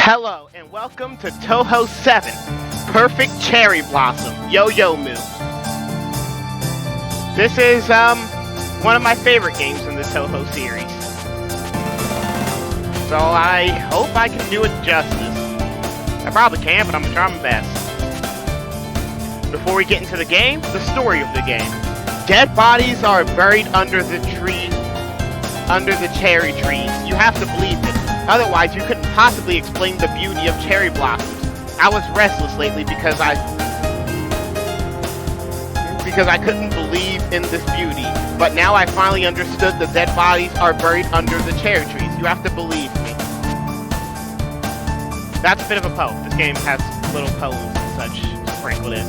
Hello and welcome to Touhou 7 Perfect Cherry Blossom Youyoumu. This is one of my favorite games in the Touhou series. So I hope I can do it justice. I probably can, but I'm gonna try my best. Before we get into the game, the story of the game. Dead bodies are buried under the cherry trees. You have to believe it. Otherwise, you couldn't possibly explain the beauty of cherry blossoms. I was restless lately because I couldn't believe in this beauty. But now I finally understood the dead bodies are buried under the cherry trees. You have to believe me. That's a bit of a poem. This game has little poems and such sprinkled in.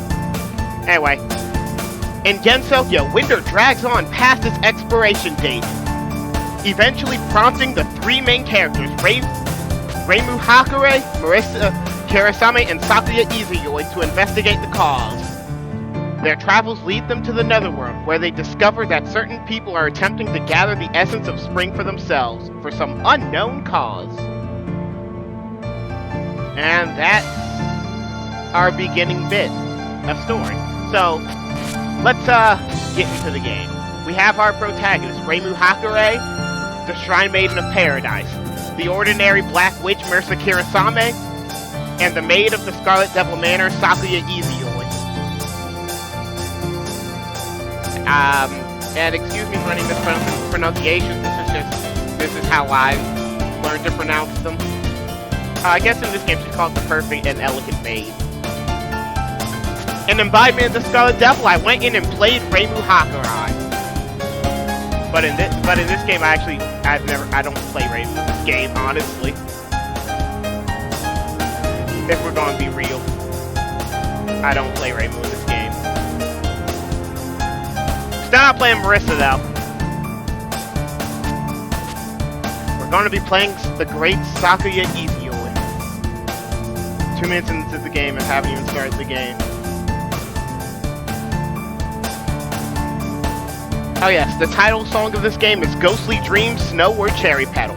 Anyway, in Gensokyo, winter drags on past its expiration date, eventually prompting the three main characters, Youyoumu Hakure, Marisa Kirasame, and Sakuya Izuyoi, to investigate the cause. Their travels lead them to the Netherworld, where they discover that certain people are attempting to gather the essence of spring for themselves, for some unknown cause. And that's our beginning bit of story. So, let's get into the game. We have our protagonists, Youyoumu Hakure, the Shrine Maiden of Paradise, the ordinary Black Witch Marisa Kirasame, and the Maid of the Scarlet Devil Manor, Sakuya Izuyoi. And excuse me for any mispronunciations, this is how I learned to pronounce them. I guess in this game she's called the Perfect and Elegant Maid. An embodiment of the Scarlet Devil, I went in and played Youyoumu Hakure. But in this game, I don't play Youyoumu in this game, honestly. If we're gonna be real, I don't play Youyoumu in this game. Still not playing Marisa though. We're gonna be playing the great Sakuya Izuyoi. 2 minutes into the game and haven't even started the game. Oh yes, the title song of this game is Ghostly Dreams, Snow or Cherry Petal.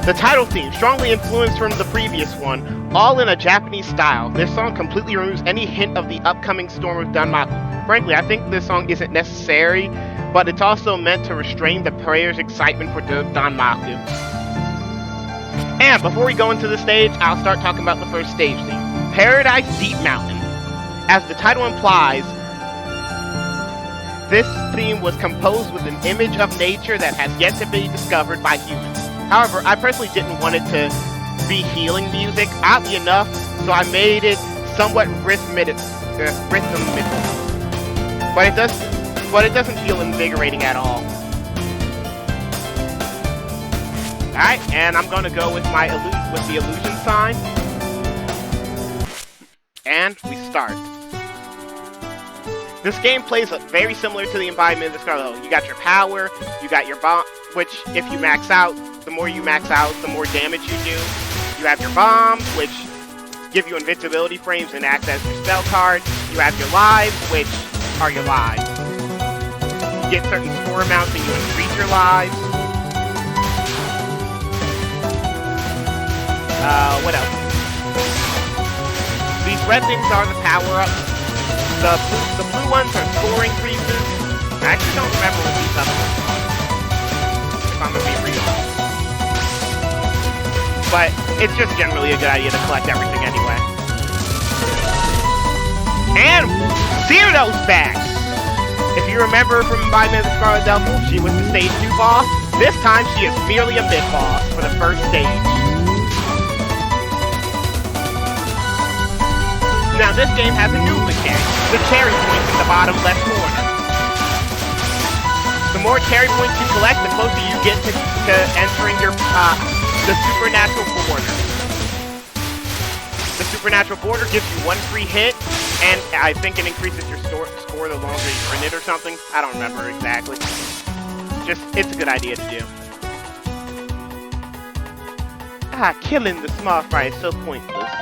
The title theme, strongly influenced from the previous one, all in a Japanese style. This song completely removes any hint of the upcoming storm of Danmaku. Frankly, I think this song isn't necessary, but it's also meant to restrain the player's excitement for Danmaku. And before we go into the stage, I'll start talking about the first stage theme. Paradise Deep Mountain. As the title implies, this theme was composed with an image of nature that has yet to be discovered by humans. However, I personally didn't want it to be healing music, oddly enough, so I made it somewhat rhythmical. But it doesn't feel invigorating at all. Alright, and I'm gonna go with the illusion sign. And we start. This game plays very similar to the embodiment of the Scarlet Devil. You got your power, you got your bomb, which if you max out, the more you max out, the more damage you do. You have your bombs, which give you invincibility frames and act as your spell cards. You have your lives, which are your lives. You get certain score amounts and you increase your lives. What else? These red things are the power-ups. The blue ones are score increases. I actually don't remember what these other ones are, if I'm gonna be real. But it's just generally a good idea to collect everything anyway. And Zero's back! If you remember from Embodiment of the Scarlet Devil, she was the stage 2 boss. This time she is merely a mid-boss for the first stage. Now this game has a new mechanic, the cherry points in the bottom left corner. The more cherry points you collect, the closer you get to entering your the supernatural border. The supernatural border gives you 1 free hit, and I think it increases your score the longer you're in it or something. I don't remember exactly. It's a good idea to do. Killing the small fry is so pointless.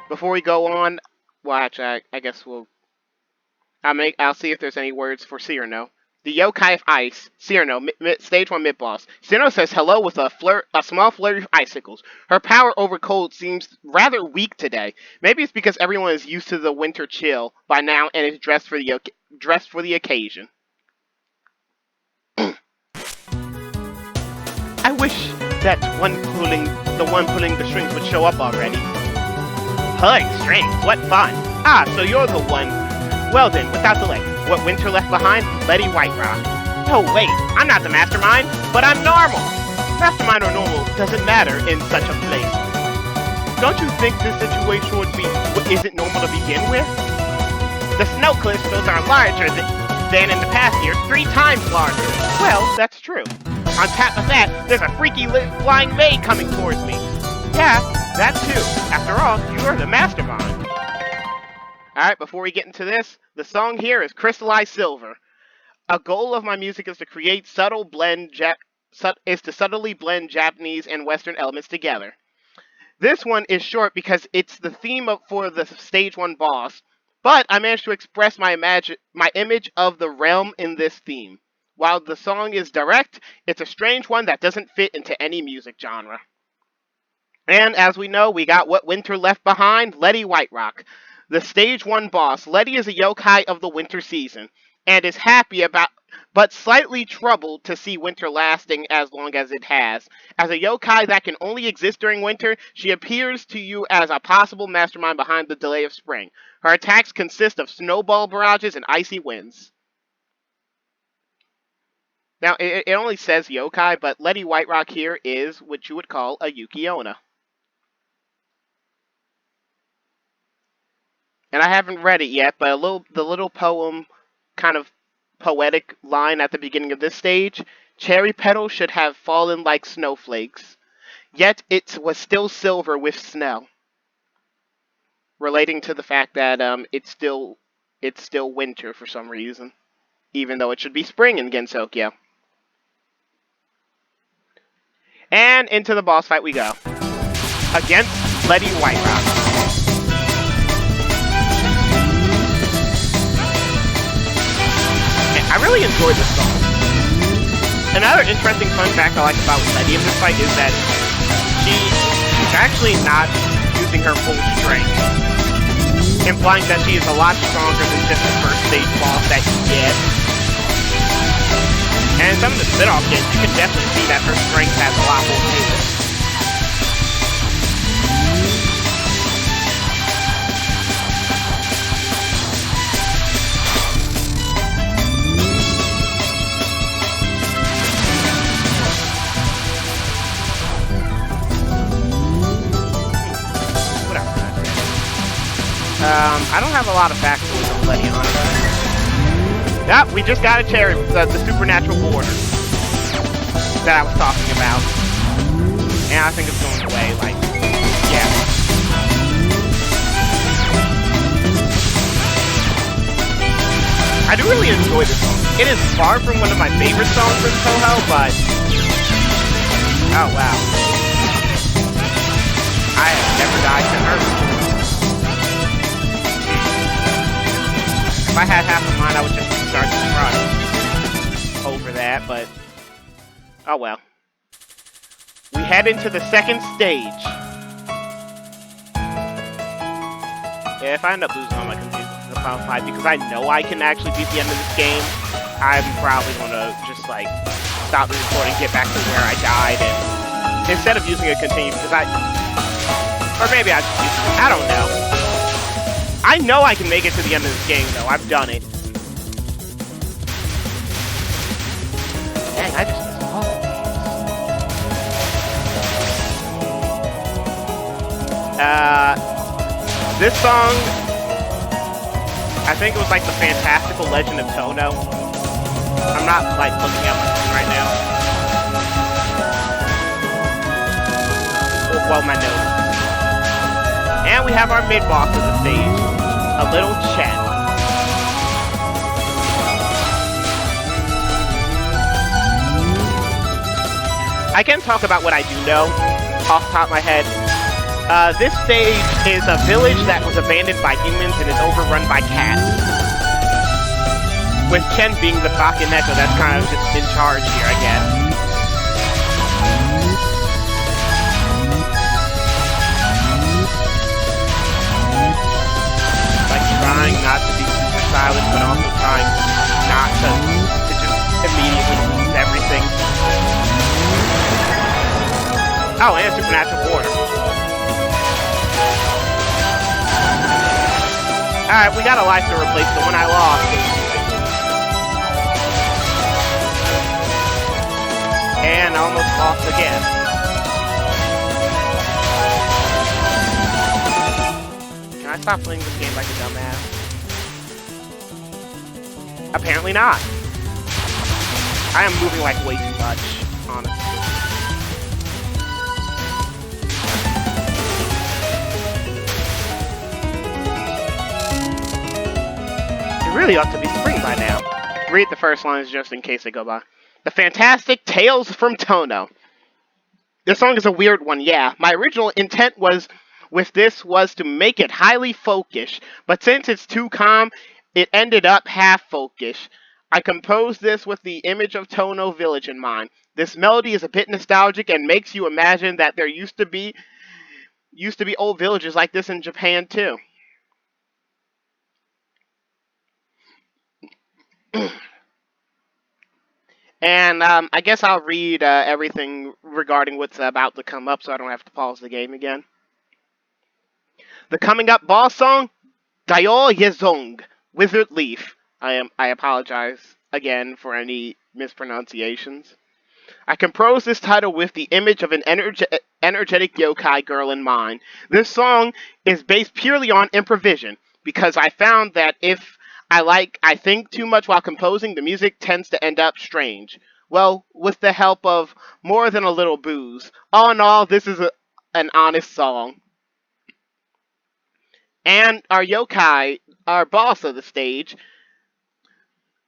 Before we go on, well, actually, I guess I'll see if there's any words for C or no. the yokai of ice, Cyrano, stage 1 mid-boss. Cyrano says hello with a small flurry of icicles. Her power over cold seems rather weak today. Maybe it's because everyone is used to the winter chill by now and is dressed for the occasion. I wish that the one pulling the strings would show up already. Pulling strings, what fun! Ah, so you're the one. Well then, without delay, what winter left behind? Letty Whiterock. Oh wait, I'm not the mastermind, but I'm normal. Mastermind or normal doesn't matter in such a place. Don't you think this situation isn't normal to begin with? The snow crystals are larger than in the past year, 3 times larger. Well, that's true. On top of that, there's a freaky flying maid coming towards me. Yeah, that too. After all, you are the mastermind. Alright, before we get into this, the song here is Crystallized Silver. A goal of my music is to create subtly blend Japanese and Western elements together. This one is short because it's the theme for the stage 1 boss, but I managed to express my image of the realm in this theme. While the song is direct, it's a strange one that doesn't fit into any music genre. And as we know, we got what winter left behind, Letty Whiterock. The stage 1 boss, Letty is a yokai of the winter season, and is happy but slightly troubled to see winter lasting as long as it has. As a yokai that can only exist during winter, she appears to you as a possible mastermind behind the delay of spring. Her attacks consist of snowball barrages and icy winds. Now, it only says yokai, but Letty Whiterock here is what you would call a Yuki-onna. And I haven't read it yet, but the little poem, kind of poetic line at the beginning of this stage, cherry petals should have fallen like snowflakes, yet it was still silver with snow. Relating to the fact that it's still winter for some reason, even though it should be spring in Gensokyo. And into the boss fight we go. Against Letty Whiterock. I really enjoyed this song. Another interesting fun fact I like about Letty in this fight is that she's actually not using her full strength, implying that she is a lot stronger than just the first stage boss that you get. And some of the spit-off games, you can definitely see that her strength has a lot more to it. I don't have a lot of factoids on Letty, honestly. Yep, we just got a cherry, the supernatural border that I was talking about. And I think it's going away, like, yeah. I do really enjoy this song. It is far from one of my favorite songs from Touhou, but... oh, wow. I have never died to her. If I had half a mind, I would just start to run over that, but oh well. We head into the second stage. Yeah, if I end up losing all my confused the final fight, because I know I can actually beat the end of this game, I'm probably gonna just like stop the recording, get back to where I died, and instead of using a continue, because or maybe I should use, I don't know. I know I can make it to the end of this game, though. I've done it. Dang, I just missed all of these. This song, I think it was like the Fantastical Legend of Touhou. I'm not, like, looking at my phone right now. Well, my notes. And we have our mid-boss of the stage. A little Chet. I can talk about what I do know off the top of my head. This stage is a village that was abandoned by humans and is overrun by cats. With Chen being the Bakaneko, that's kind of just in charge here, I guess. Like trying not to be super silent, but also trying not to just immediately lose everything. Oh, and supernatural order. Alright, we got a life to replace the one I lost. And I almost lost again. Can I stop playing this game like a dumbass? Apparently not. I am moving like way too much, honestly. It really ought to be spring by now. Read the first lines just in case they go by. The Fantastic Tales from Touhou. This song is a weird one, yeah. My original intent was to make it highly folkish, but since it's too calm, it ended up half folkish. I composed this with the image of Touhou Village in mind. This melody is a bit nostalgic and makes you imagine that there used to be old villages like this in Japan too. And I guess I'll read everything regarding what's about to come up so I don't have to pause the game again. The coming up boss song, Dayo Yezong, Wizard Leaf. I apologize again for any mispronunciations. I composed this title with the image of an energetic yokai girl in mind. This song is based purely on improvisation because I found that if I think too much while composing, the music tends to end up strange. Well, with the help of more than a little booze. All in all, this is an honest song. And our yokai, our boss of the stage,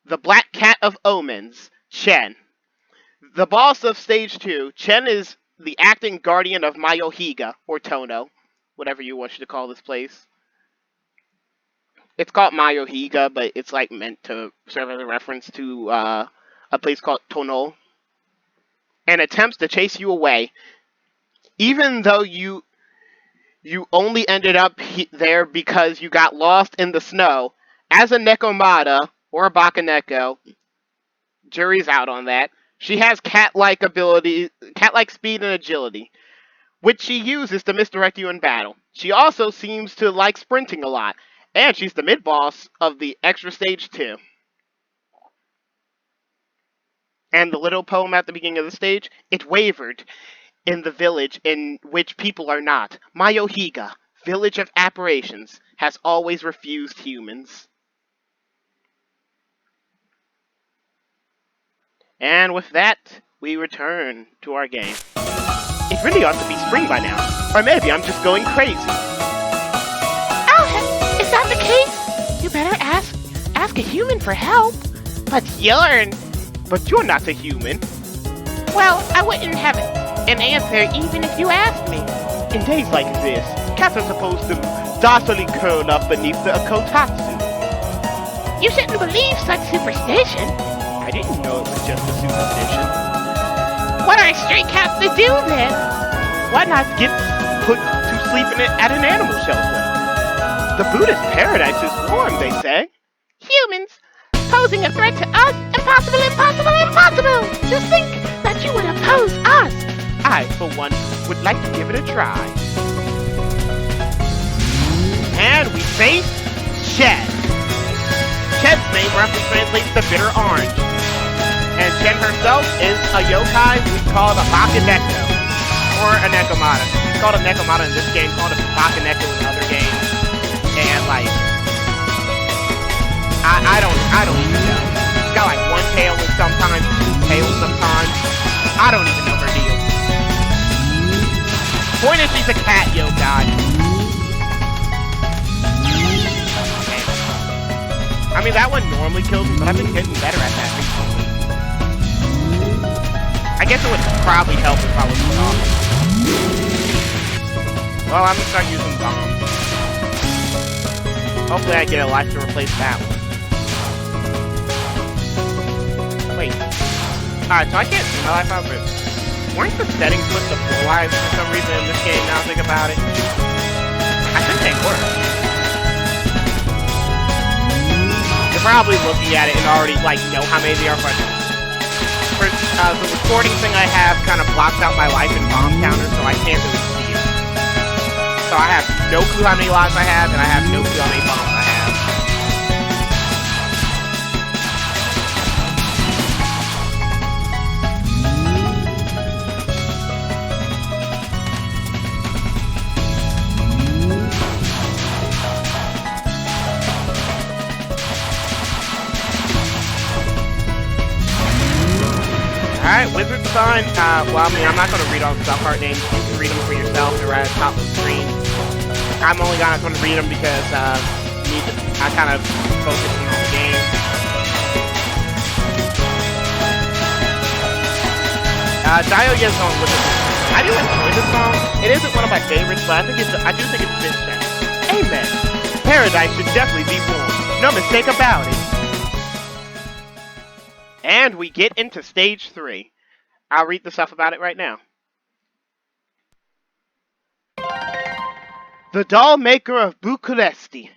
the Black Cat of Omens, Chen. The boss of stage 2, Chen is the acting guardian of Mayohiga, or Touhou, whatever you wish to call this place. It's called Mayohiga, but it's like meant to serve as a reference to a place called Touhou, and attempts to chase you away. Even though you only ended up there because you got lost in the snow, as a Nekomata, or a Bakaneko, jury's out on that, she has cat-like speed and agility, which she uses to misdirect you in battle. She also seems to like sprinting a lot. And she's the mid-boss of the extra stage 2. And the little poem at the beginning of the stage, it wavered in the village in which people are not. Mayohiga, village of apparitions, has always refused humans. And with that, we return to our game. It really ought to be spring by now. Or maybe I'm just going crazy. Is that the case? You better ask a human for help. But you're not a human. Well, I wouldn't have an answer even if you asked me. In days like this, cats are supposed to docilely curl up beneath the kotatsu. You shouldn't believe such superstition. I didn't know it was just a superstition. What are stray cats to do then? Why not get put to sleep at an animal shelter? The Buddhist paradise is warm, they say. Humans posing a threat to us? Impossible, impossible, impossible! To think that you would oppose us! I, for one, would like to give it a try. And we face Chen. Chen's name roughly translates to bitter orange. And Chen herself is a yokai we call a Bakaneko. Or a Nekomata. She's called a Nekomata in this game, called a Bakaneko in other games. And like, I don't even know. She's got like one tail and sometimes two tails sometimes. I don't even know her deal. Point is, she's a cat yokai. Okay. I mean, that one normally kills me, but I've been getting better at that recently. I guess it would probably help if I was off. Well, I'm gonna start using bombs. Hopefully I get a life to replace that one. wait. Alright, so I can't see my life out, but weren't the settings with the full lives for some reason in this game, now I think about it? I think they were. You're probably looking at it and already, like, know how many they are, but for the recording thing I have kind of blocks out my life and bomb counter, so I can't really see it. So I have no clue how many lives I have, and I have no clue how many bombs I have. Alright, Wizard Son, well, I mean, I'm not going to read all the subpart names. You can read them for yourself. They're right at the top of the screen. I'm only not going to read them because I kind of focus on the game. Dio song with it. I do enjoy this song. It isn't one of my favorites, but I do think it's been set. Amen. Paradise should definitely be warm. No mistake about it. And we get into stage 3. I'll read the stuff about it right now. The doll maker of Bucuresti.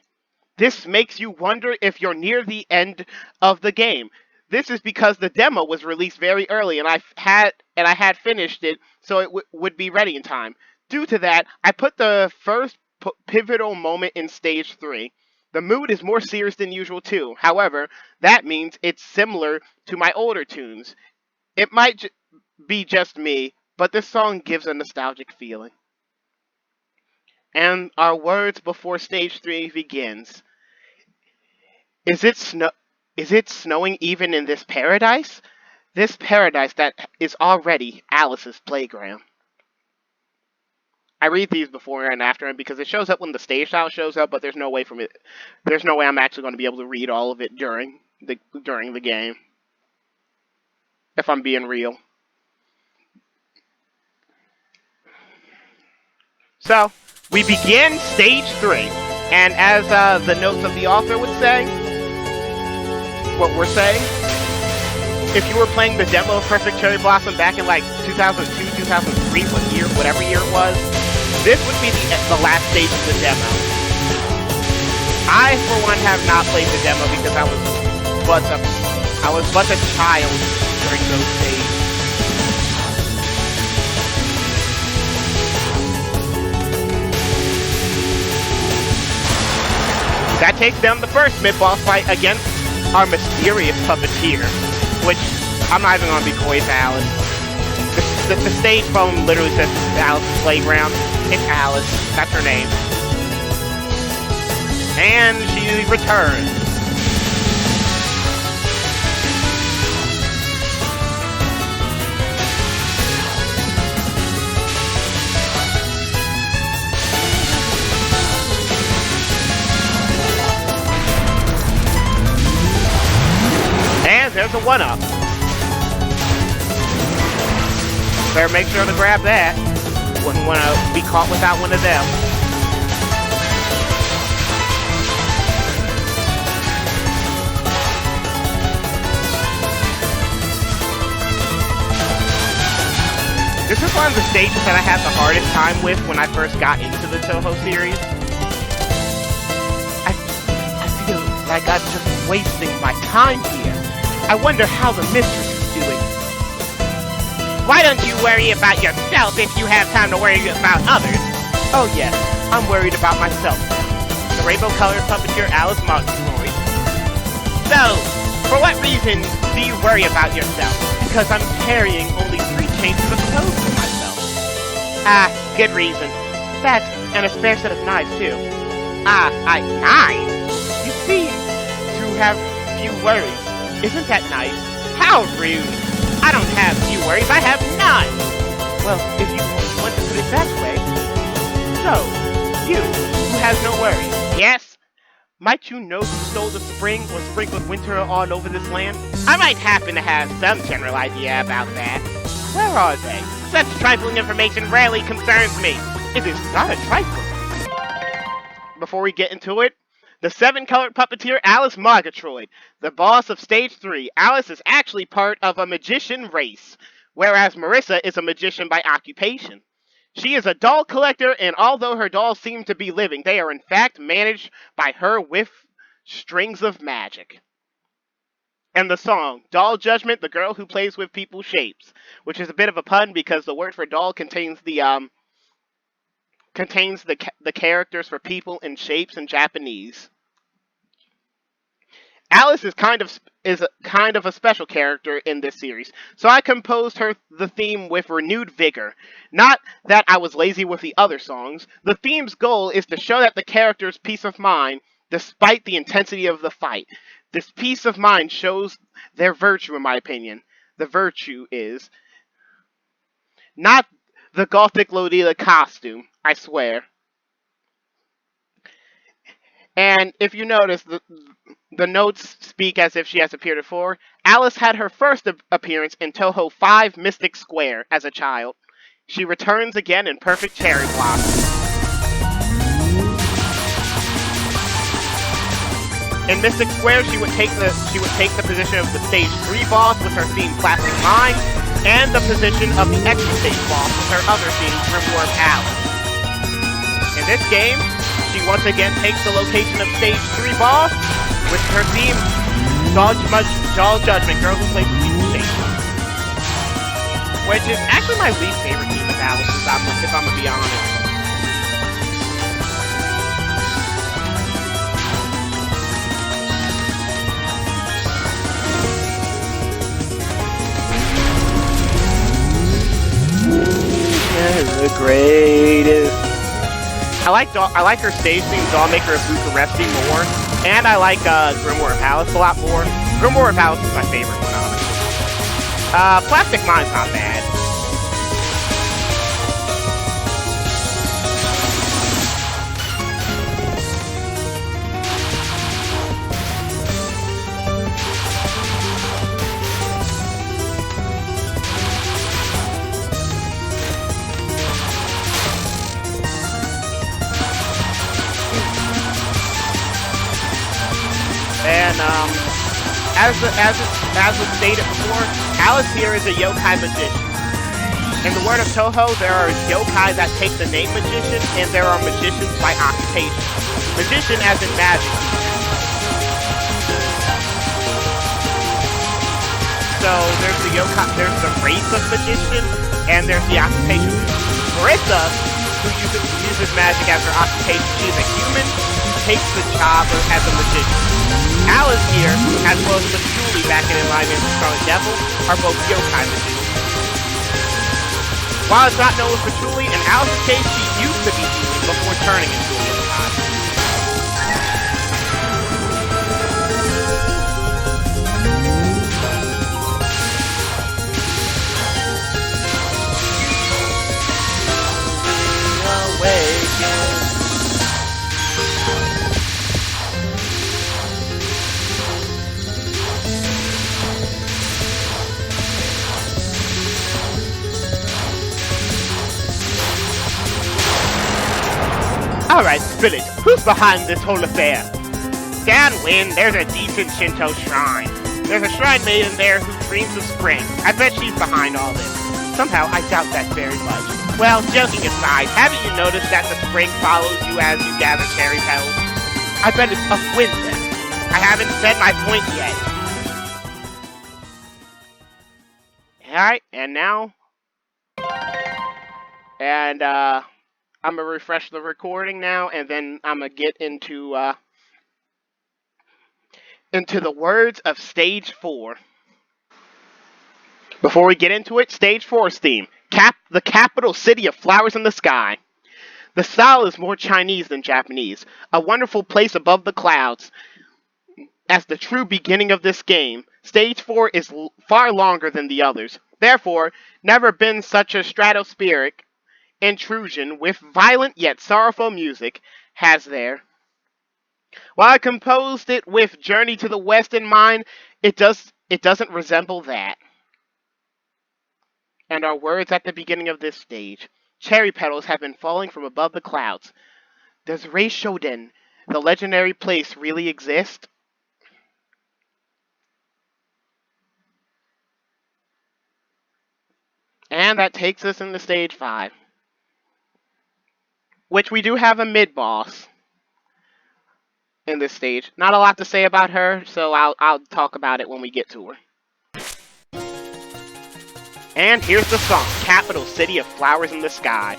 This makes you wonder if you're near the end of the game. This is because the demo was released very early and I had finished it, so it would be ready in time. Due to that, I put the first pivotal moment in stage 3. The mood is more serious than usual too. However, that means it's similar to my older tunes. It might be just me, but this song gives a nostalgic feeling. And our words before stage 3 begins. Is it snowing even in this paradise? This paradise that is already Alice's playground. I read these before and after, and because it shows up when the stage style shows up, but there's no way I'm actually going to be able to read all of it during the game. If I'm being real. So, we begin stage 3, and as the notes of the author would say, what we're saying, if you were playing the demo of Perfect Cherry Blossom back in like 2002, 2003, whatever year it was, this would be the last stage of the demo. I, for one, have not played the demo because I was but a child during those days. That takes down the first mid-boss fight against our mysterious puppeteer, which I'm not even going to be coy to Alice. The stage phone literally says Alice's playground. It's Alice. That's her name. And she returns. And there's a 1-up. Better make sure to grab that. Wouldn't want to be caught without one of them. This is one of the stages that I had the hardest time with when I first got into the Touhou series. I feel like I'm just wasting my time here. I wonder how the mistress is doing. Why don't you worry about yourself if you have time to worry about others? Oh yes, I'm worried about myself. The rainbow-colored puppeteer Alice Montroy. So, for what reason do you worry about yourself? Because I'm carrying only 3 changes of clothes for myself. Ah, good reason. That, and a spare set of knives too. Knives? You seem to have few worries. Isn't that nice? How rude! I don't have few worries, I have none! Well, if you want to put it that way. So, you, who has no worries, yes? Might you know who stole the spring or sprinkled winter all over this land? I might happen to have some general idea about that. Where are they? Such trifling information rarely concerns me. It is not a trifle. Before we get into it, The seven-colored puppeteer Alice Murgatroyd, the boss of Stage 3. Alice is actually part of a magician race, whereas Marissa is a magician by occupation. She is a doll collector, and although her dolls seem to be living, they are in fact managed by her with strings of magic. And the song, Doll Judgment, the girl who plays with people's shapes, which is a bit of a pun because the word for doll contains the characters for people and shapes in Japanese. Alice is kind of a special character in this series, so I composed her the theme with renewed vigor. Not that I was lazy with the other songs. The theme's goal is to show that the character's peace of mind, despite the intensity of the fight. This peace of mind shows their virtue, in my opinion. The virtue is not the gothic Lolita costume, I swear. And if you notice, the notes speak as if she has appeared before. Alice had her first appearance in Touhou 5 Mystic Square as a child. She returns again in Perfect Cherry Blossom. In Mystic Square, she would take the position of the Stage 3 boss with her theme Plastic Mind, and the position of the extra stage boss with her other theme Grimoire of Alice. In this game, she once again takes the location of Stage 3 boss with her theme Doll Judgment, girl who plays with people's shapes. Which is actually my least favorite theme of Alice, if I'm gonna be honest. The greatest. I like her stage theme, Dollmaker of Bucharesti more, and I like Grimoire of Alice a lot more. Grimoire of Alice is my favorite one, honestly. Plastic Mind's not bad. And as was stated before, Alice here is a yokai magician. In the word of Touhou, there are yokai that take the name magician, and there are magicians by occupation. Magician as in magic. So there's the race of magician, and there's the occupation. Marissa, who uses magic as her occupation, she's a human, takes the job as a magician. Alice here, as well as Patchouli back in alignment with Scarlet Devil, are both yokai magicians. While it's not known with Patchouli, in Alice's case, she used to be human before turning into a yokai. Alright, Village, who's behind this whole affair? Downwind, there's a decent Shinto shrine. There's a shrine maiden there who dreams of spring. I bet she's behind all this. Somehow, I doubt that very much. Well, joking aside, haven't you noticed that the spring follows you as you gather cherry petals? I bet it's upwind then. I haven't said my point yet. Alright, and now... And, I'm gonna refresh the recording now, and then I'm gonna get into the words of Stage 4. Before we get into it, Stage 4's theme. The capital city of flowers in the sky. The style is more Chinese than Japanese. A wonderful place above the clouds. As the true beginning of this game, Stage 4 is far longer than the others. Therefore, never been such a stratospheric intrusion with violent yet sorrowful music has there. While I composed it with Journey to the West in mind, it doesn't resemble that. And our words at the beginning of this stage. Cherry petals have been falling from above the clouds. There's Rei Shoden, the legendary place really exist? And that takes us into stage 5. Which we do have a mid-boss in this stage. Not a lot to say about her, so I'll talk about it when we get to her. And here's the song, Capital City of Flowers in the Sky.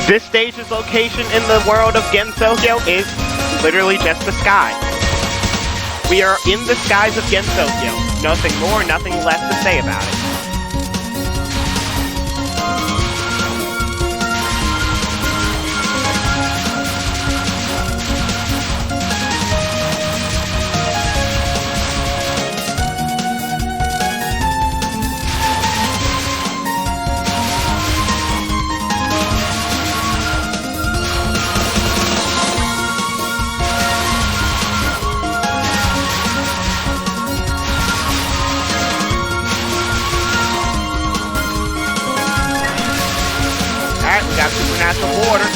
This stage's location in the world of Gensokyo is literally just the sky. We are in the skies of Gensokyo. Nothing more, nothing less to say about it. Alright, we got supernatural border.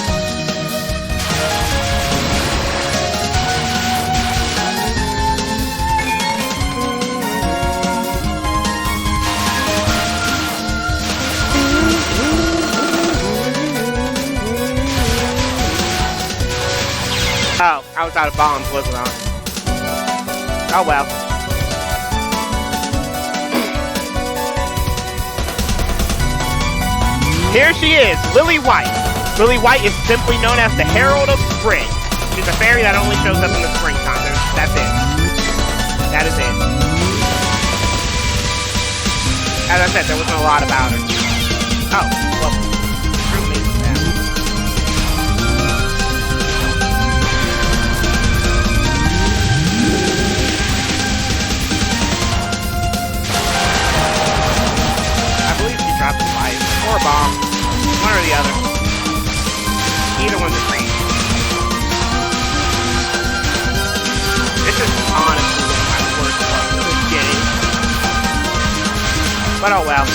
Oh, I was out of bombs, wasn't I? Oh well. Here she is, Lily White. Lily White is simply known as the Herald of Spring. She's a fairy that only shows up in the springtime. That's it. That is it. As I said, there wasn't a lot about her. Oh, well, screw me. Yeah. I believe she dropped a light or a bomb. One or the other. Either one's a great. This is honestly one of my worst parts of this game. But oh well.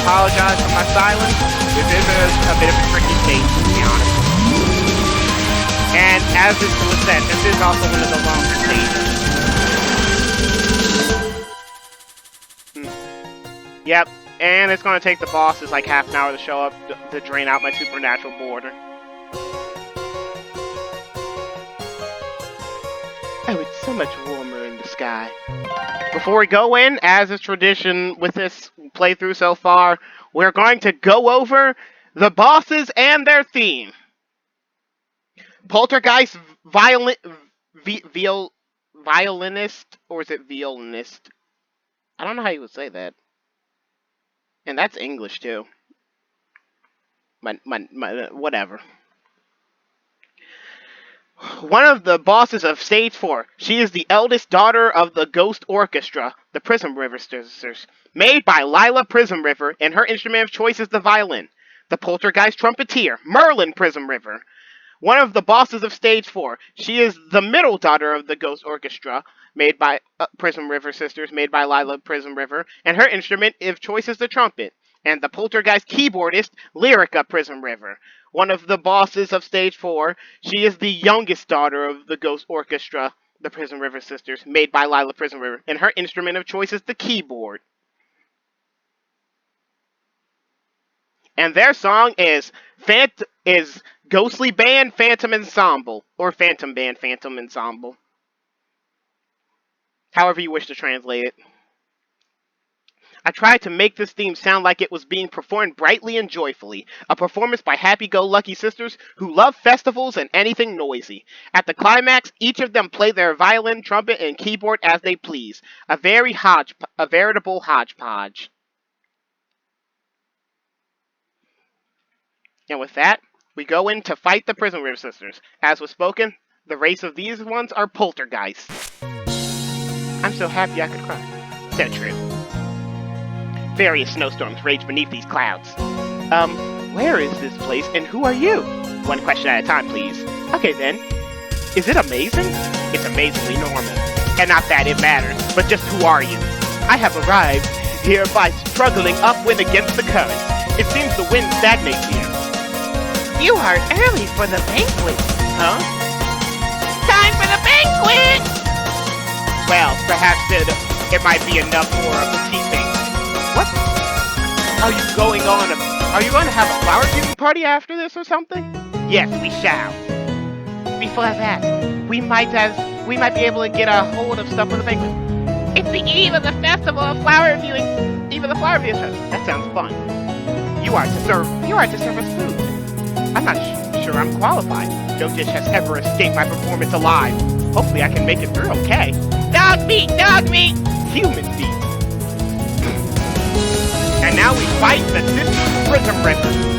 Apologize for my silence. This is a bit of a tricky stage, to be honest. And as it was said, this is also one of the longer stages. Yep, and it's going to take the bosses like half an hour to show up to drain out my supernatural border. Oh, it's so much warmer in the sky. Before we go in, as is tradition with this playthrough so far, we're going to go over the bosses and their theme. Poltergeist violinist, or is it violinist? I don't know how you would say that. And that's English too. Whatever. One of the bosses of Stage 4. She is the eldest daughter of the Ghost Orchestra, the Prism River Sisters, made by Lila Prism River, and her instrument of choice is the violin. The Poltergeist Trumpeter, Merlin Prism River. One of the bosses of Stage 4. She is the middle daughter of the Ghost Orchestra, made by Prism River Sisters, made by Lila Prism River, and her instrument of choice is the trumpet. And the Poltergeist keyboardist, Lyrica Prism River. One of the bosses of Stage 4. She is the youngest daughter of the Ghost Orchestra, the Prism River Sisters, made by Lila Prism River, and her instrument of choice is the keyboard. And their song is Ghostly Band Phantom Ensemble, or Phantom Band Phantom Ensemble. However you wish to translate it. I tried to make this theme sound like it was being performed brightly and joyfully, a performance by happy-go-lucky sisters who love festivals and anything noisy. At the climax, each of them play their violin, trumpet, and keyboard as they please, a veritable hodgepodge. And with that, we go in to fight the Prism River Sisters. As was spoken, the race of these ones are poltergeists. I'm so happy I could cry. So true. Various snowstorms rage beneath these clouds. Where is this place and who are you? One question at a time, please. Okay then. Is it amazing? It's amazingly normal. And not that it matters, but just who are you? I have arrived here by struggling upwind against the current. It seems the wind stagnates here. You are early for the banquet. Huh? Time for the banquet! Well, perhaps it might be enough for a petite thing. What? Are you going to have a flower viewing party after this or something? Yes, we shall. Before that, we might be able to get a hold of stuff for the banquet. It's the eve of the festival of flower viewing. Eve of the flower viewing festival. That sounds fun. You are to serve us food. I'm not sure I'm qualified. No dish has ever escaped my performance alive. Hopefully I can make it through okay. Dog meat! Dog meat! Human feet. And now we fight the Sisters Prism River.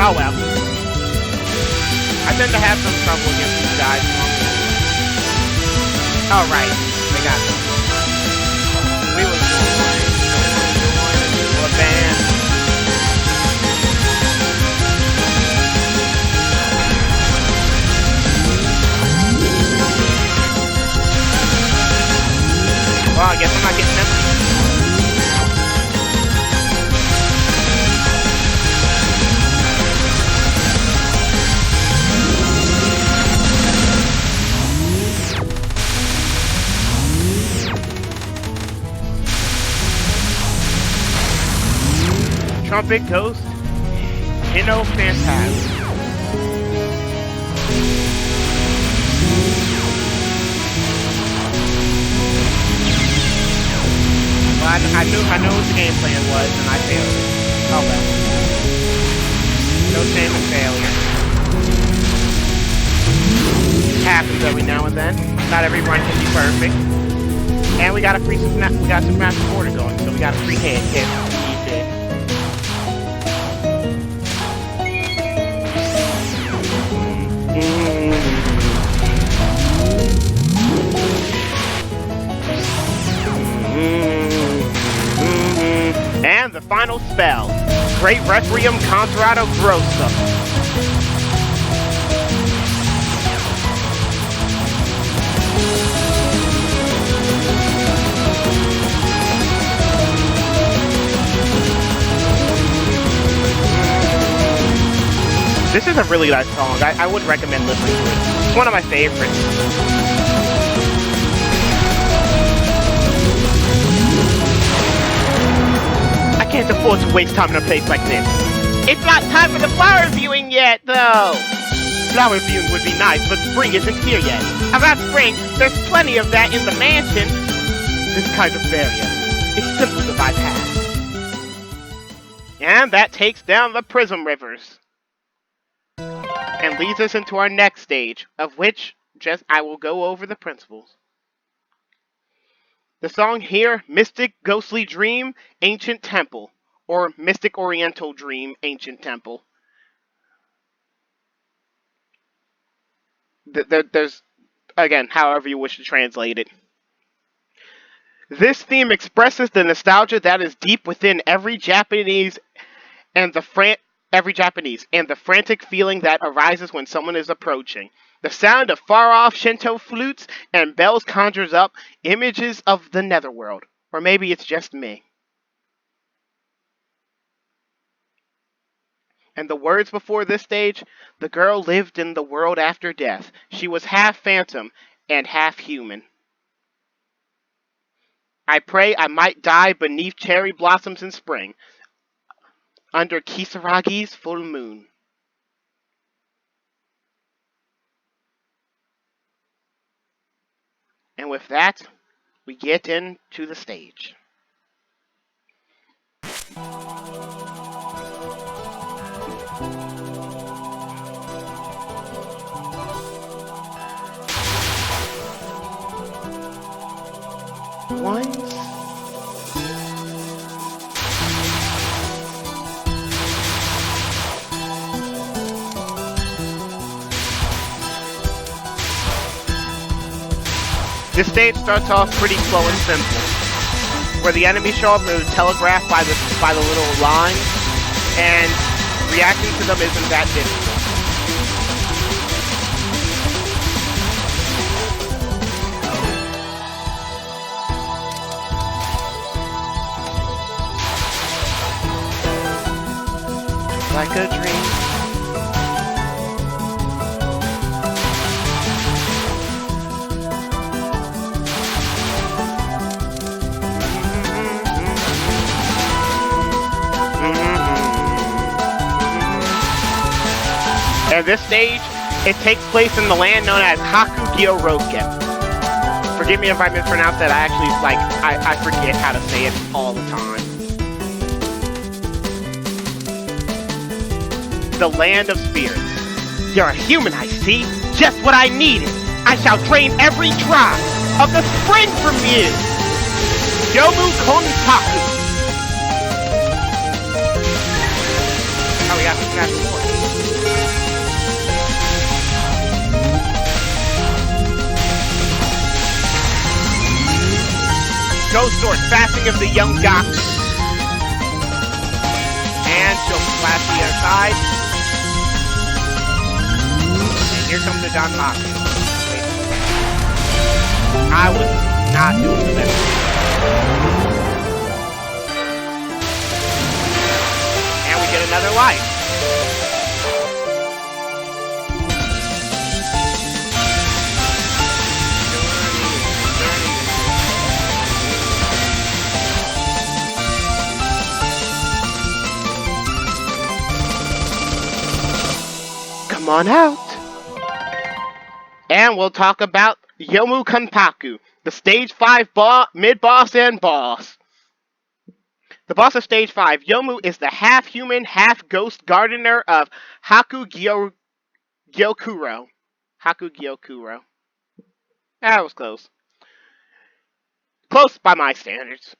Oh well. I tend to have some trouble against these guys. Alright, they got them. We will join a band. Well, I guess I'm not getting them. Trumpet Ghost, Inno Phantasm. Well, I knew what the game plan was, and I failed it. Oh well. No shame in failure. It happens every now and then. Not every run can be perfect. And we got some massive order going, so we got a free hit if we did. And the final spell, Great Requiem Concerto Grosso. This is a really nice song. I would recommend listening to it. It's one of my favorites. can't afford to waste time in a place like this. It's not time for the flower viewing yet, though. Flower viewing would be nice, but spring isn't here yet. About spring, there's plenty of that in the mansion. This kind of barrier, it's simple to bypass. And that takes down the Prism Rivers. And leads us into our next stage, of which I will go over the principles. The song here, Mystic Ghostly Dream, Ancient Temple, or Mystic Oriental Dream, Ancient Temple. There's, again, however you wish to translate it. This theme expresses the nostalgia that is deep within every Japanese and the frantic feeling that arises when someone is approaching. The sound of far-off Shinto flutes and bells conjures up images of the netherworld. Or maybe it's just me. And the words before this stage, the girl lived in the world after death. She was half phantom and half human. I pray I might die beneath cherry blossoms in spring, under Kisaragi's full moon. And with that, we get into the stage. Once this stage starts off pretty slow and simple, where the enemies show up and telegraphed by the little line, and reacting to them isn't that difficult. Like a dream. And this stage, it takes place in the land known as Haku-gyo-roken. Forgive me if I mispronounce that. I forget how to say it all the time. The land of spirits. You're a human, I see. Just what I needed. I shall drain every drop of the spring from you. Youyoumu Konpaku. Oh, we got more. Ghost Sword, Fasting of the Young Gaku. And she'll flash the other side. And here comes the Danmaku. I was not doing the best. And we get another life. Come on out. And we'll talk about Youyoumu Konpaku, the Stage 5 mid-boss and boss. The boss of Stage 5, Youyoumu, is the half-human, half-ghost gardener of Haku-gyokuro. Haku-gyokuro. That was close. Close by my standards.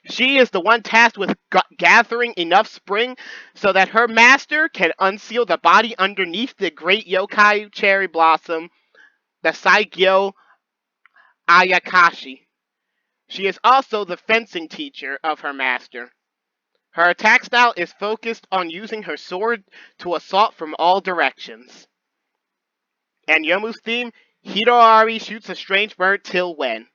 She is the one tasked with gathering enough spring so that her master can unseal the body underneath the great yokai cherry blossom, the Saigyo Ayakashi. She is also the fencing teacher of her master. Her attack style is focused on using her sword to assault from all directions. And Youyoumu's theme, Hiroari shoots a strange bird till when.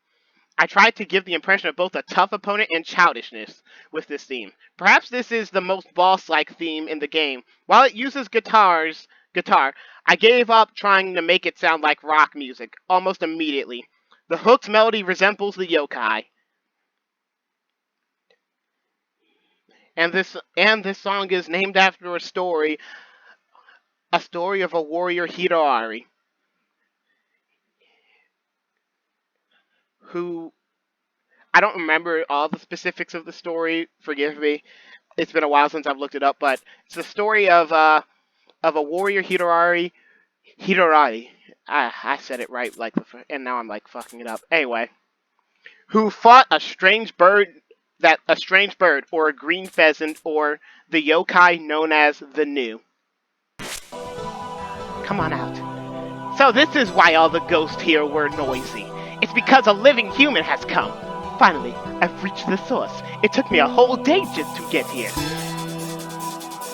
I tried to give the impression of both a tough opponent and childishness with this theme. Perhaps this is the most boss-like theme in the game. While it uses guitar, I gave up trying to make it sound like rock music almost immediately. The hook's melody resembles the yokai. And this song is named after a story of a warrior Hiroari who I don't remember all the specifics of the story. Forgive me. It's been a while since I've looked it up, but it's the story of a warrior Hiroari. I said it right, and now I'm like fucking it up. Anyway, who fought a strange bird, or a green pheasant, or the yokai known as the New. Come on out. So this is why all the ghosts here were noisy. It's because a living human has come. Finally, I've reached the source. It took me a whole day just to get here.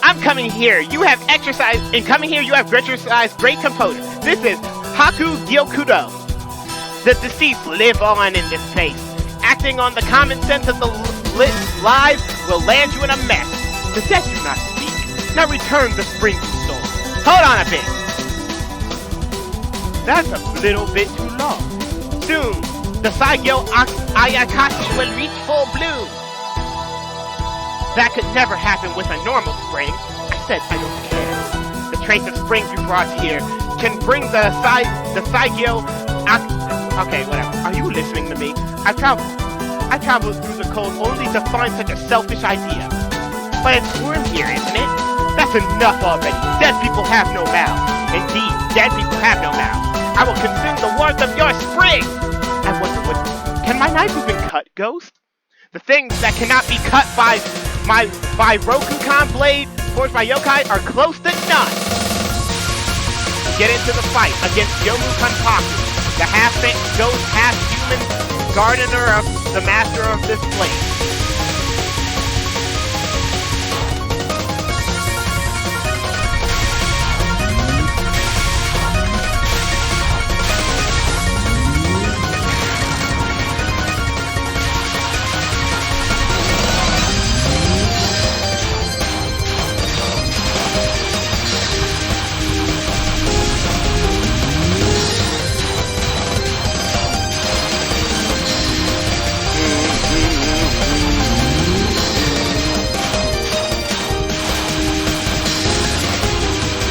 I'm coming here. You have exercised great composure. This is Haku Gyokudo. The deceased live on in this place. Acting on the common sense of the lives will land you in a mess. The dead do not speak. Now return the spring you stole. Hold on a bit. That's a little bit too long. Soon, the Saigyo Ayakashi will reach full bloom. That could never happen with a normal spring. I said I don't care. The trace of spring you brought here can bring the Saigyo Okay, whatever. Are you listening to me? I traveled through the cold only to find such a selfish idea. But it's warm here, isn't it? That's enough already. Dead people have no mouths. Indeed, dead people have no mouths. I will consume the warmth of your spring. I wonder can my knife even cut, Ghost? The things that cannot be cut by Rokukan blade forged by yokai are close to none. Get into the fight against Yomu Kanpaku, the half-ghost, half-human gardener of the master of this place.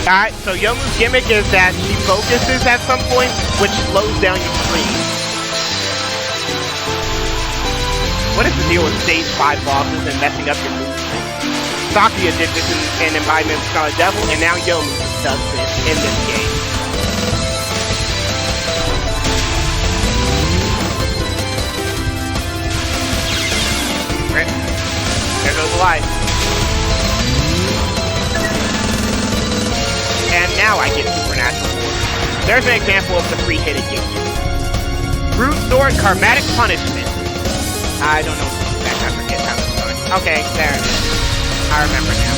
Alright, so Yomu's gimmick is that she focuses at some point, which slows down your screen. What is the deal with stage 5 bosses and messing up your moves? Sakuya did this in Embodiment of Scarlet Devil, and now Yomu does this in this game. Right. There goes the light. And now I get supernatural force. There's an example of the free-hit it gives you. Brute Sword Karmatic Punishment. I don't know what to expect. I forget how it's going. Okay, there it is. I remember now.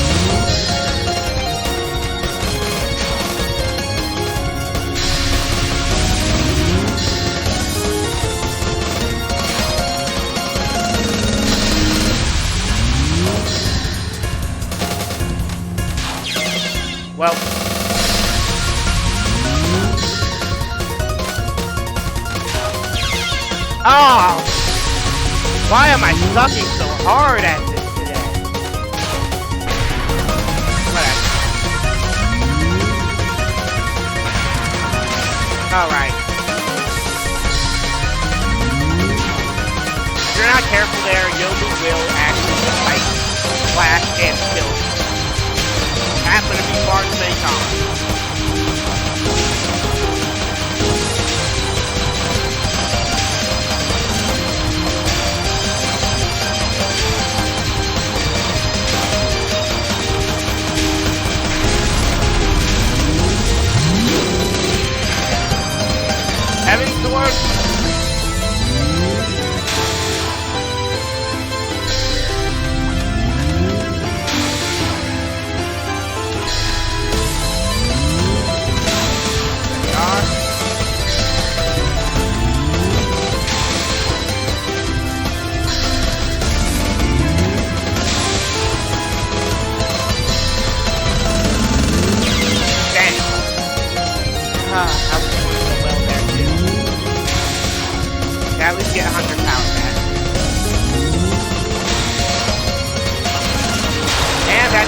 Well, oh! Why am I sucking so hard at this today? Whatever. Alright. If you're not careful there, Yomu will actually fight, slash, and kill you. Happen to be far too many times. Heaven's Sword.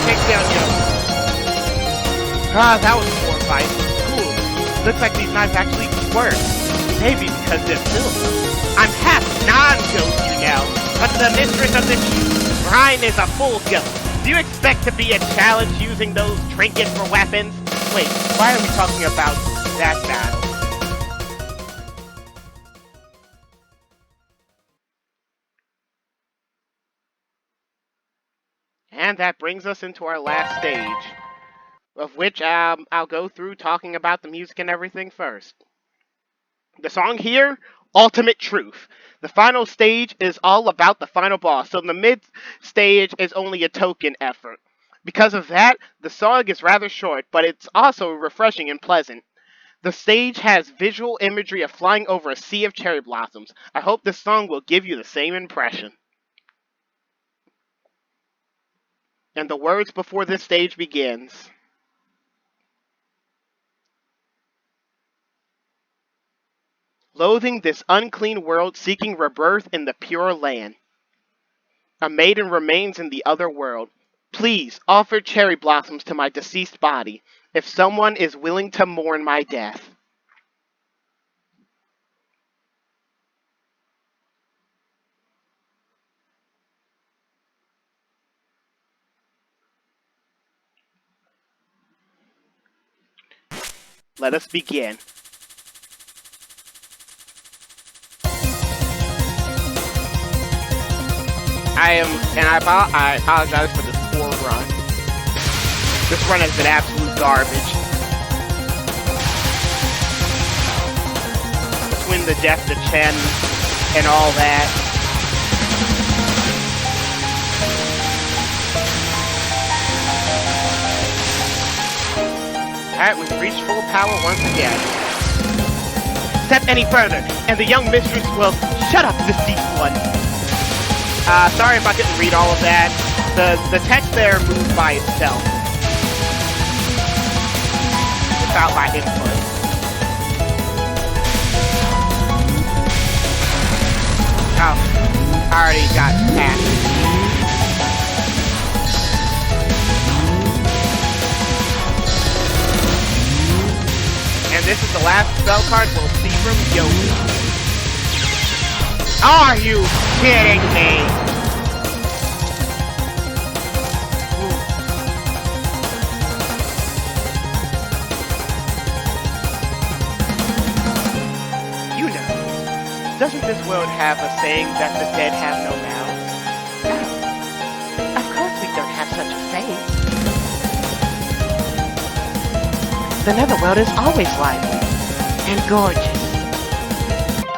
takes down Yo. Ah, that was a poor fight. Cool. Looks like these knives actually work. Maybe because they're silver. I'm half non-ghost, you know, but the mistress of this shrine is a full ghost. Do you expect to be a challenge using those trinkets for weapons? Wait, why are we talking about that battle? And that brings us into our last stage, of which I'll go through talking about the music and everything first. The song here, Ultimate Truth. The final stage is all about the final boss, so the mid stage is only a token effort. Because of that, the song is rather short, but it's also refreshing and pleasant. The stage has visual imagery of flying over a sea of cherry blossoms. I hope this song will give you the same impression. And the words before this stage begins. Loathing this unclean world, seeking rebirth in the pure land. A maiden remains in the other world. Please offer cherry blossoms to my deceased body, if someone is willing to mourn my death. Let us begin. I apologize for this poor run. This run has been absolute garbage. Between the death to Chen and all that. Alright, we've reached full power once again. Step any further, and the young mistress will shut up, deceased one. Sorry if I couldn't read all of that. The text there moved by itself. Without my input. Oh, I already got passed. And this is the last spell card we'll see from Youyoumu. Are you kidding me? You know, doesn't this world have a saying that the dead have no mouths? No. Of course we don't have such a saying. The netherworld is always lively and gorgeous.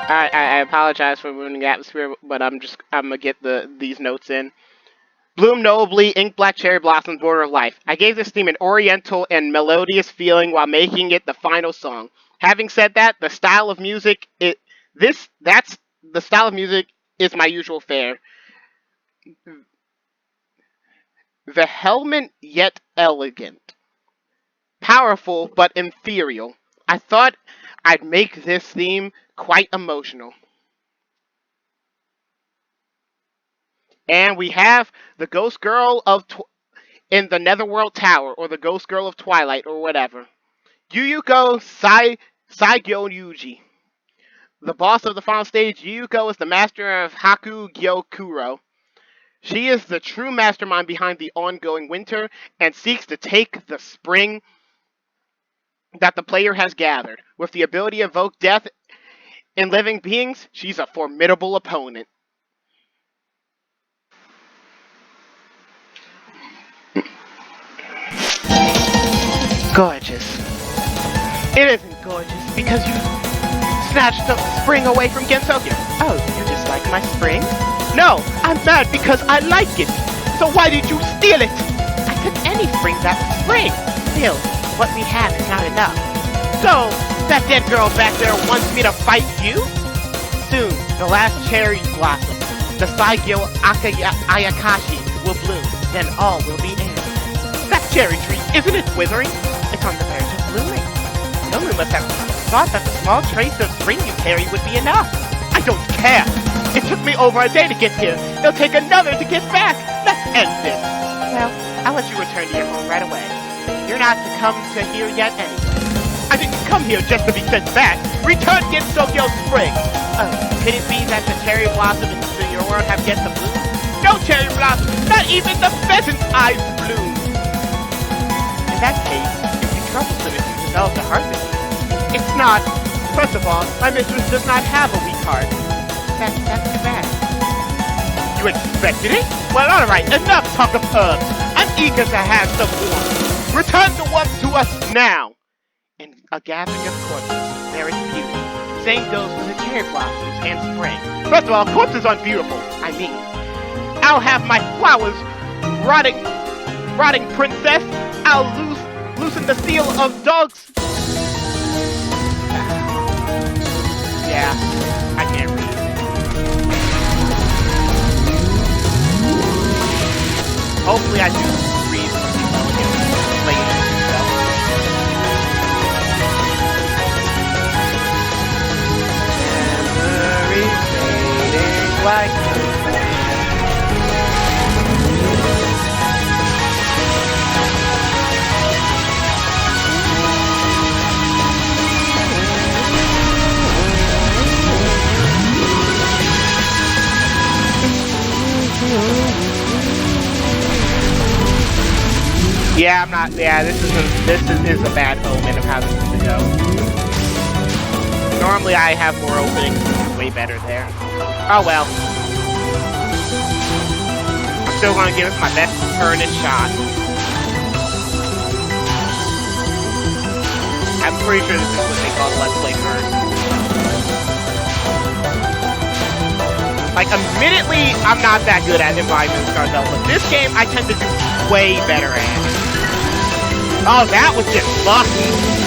I apologize for ruining the atmosphere, but I'm gonna get these notes in. Bloom nobly, ink black cherry blossoms, border of life. I gave this theme an oriental and melodious feeling while making it the final song. Having said that, the style of music the style of music is my usual fare. Vehement yet elegant. Powerful but ethereal. I thought I'd make this theme quite emotional. And we have the Ghost Girl in the Netherworld Tower, or the Ghost Girl of Twilight, or whatever. Yuyuko Saigyo Yuji. The boss of the final stage, Yuyuko is the master of Haku Gyokuro. She is the true mastermind behind the ongoing winter and seeks to take the spring that the player has gathered. With the ability to evoke death in living beings, she's a formidable opponent. Gorgeous. It isn't gorgeous because you snatched the spring away from Gensokyo. Oh, you dislike my spring? No, I'm mad because I like it. So why did you steal it? I took any spring that was spring. Still, what we have is not enough. So, that dead girl back there wants me to fight you? Soon, the last cherry blossom, the Saigyo Ayakashi, will bloom. Then all will be end. That cherry tree, isn't it withering? It's on the verge of blooming. Youyoumu must have thought that the small trace of spring you carry would be enough. I don't care. It took me over a day to get here. It'll take another to get back. Let's end this. Well, I'll let you return to your home right away. You're not to come to here yet anyway. I didn't come here just to be sent back. Return Gensokyo Spring. Could it be that the cherry blossom in your world have yet to bloom? No cherry blossom, not even the pheasant's eyes bloom. In that case, it'd be troublesome if you developed a heart disease. It's not. First of all, my mistress does not have a weak heart. That's too bad. You expected it? Well, alright, enough talk of herbs. I'm eager to have some warmth. Return the warmth to us now. In a gathering of corpses, there is beauty. Same goes for the cherry blossoms and spring. First of all, corpses aren't beautiful. I mean, I'll have my flowers rotting princess. I'll loosen the seal of dogs. Yeah, I can't read. Hopefully I do read later. Memories fading like yeah, I'm not. Yeah, this is a bad omen of how this is to go. Normally, I have more openings. Way better there. Oh well. I'm still gonna give it my best earnest shot. I'm pretty sure this is what they call Let's Play first. Like, admittedly, I'm not that good at environmental cartel, but this game I tend to do way better at. Oh, that was just lucky.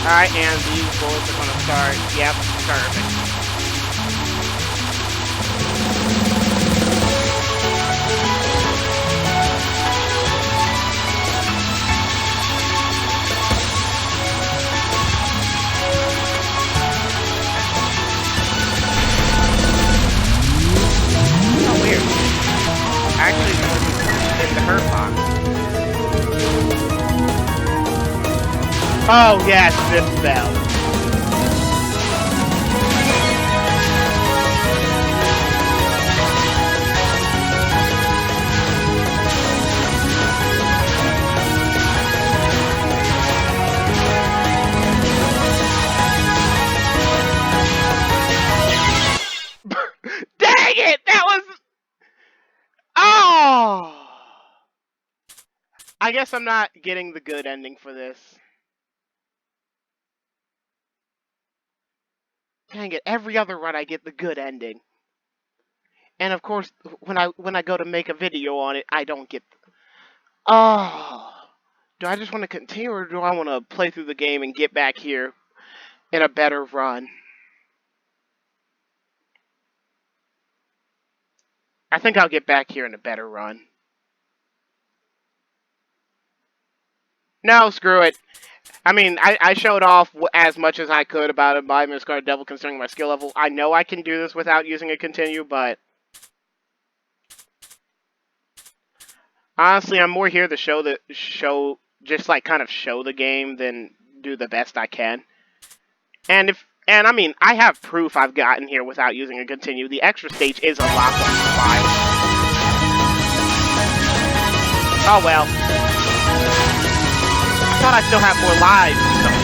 Alright, and these bullets are gonna start. Yep, perfect. Oh, weird. Actually, in the hurt box. Oh, yes, this spell. Dang it! That was... Oh! I guess I'm not getting the good ending for this. Dang it, every other run I get the good ending. And of course, when I go to make a video on it, I don't get... Oh! Do I just want to continue, or do I want to play through the game and get back here in a better run? I think I'll get back here in a better run. No, screw it. I mean, I showed off as much as I could about it by Miss Card Devil concerning my skill level. I know I can do this without using a continue, but... Honestly, I'm more here to just like kind of show the game than do the best I can. And I mean, I have proof I've gotten here without using a continue. The extra stage is a lot more fire. Oh well. I thought I still have more lives or something.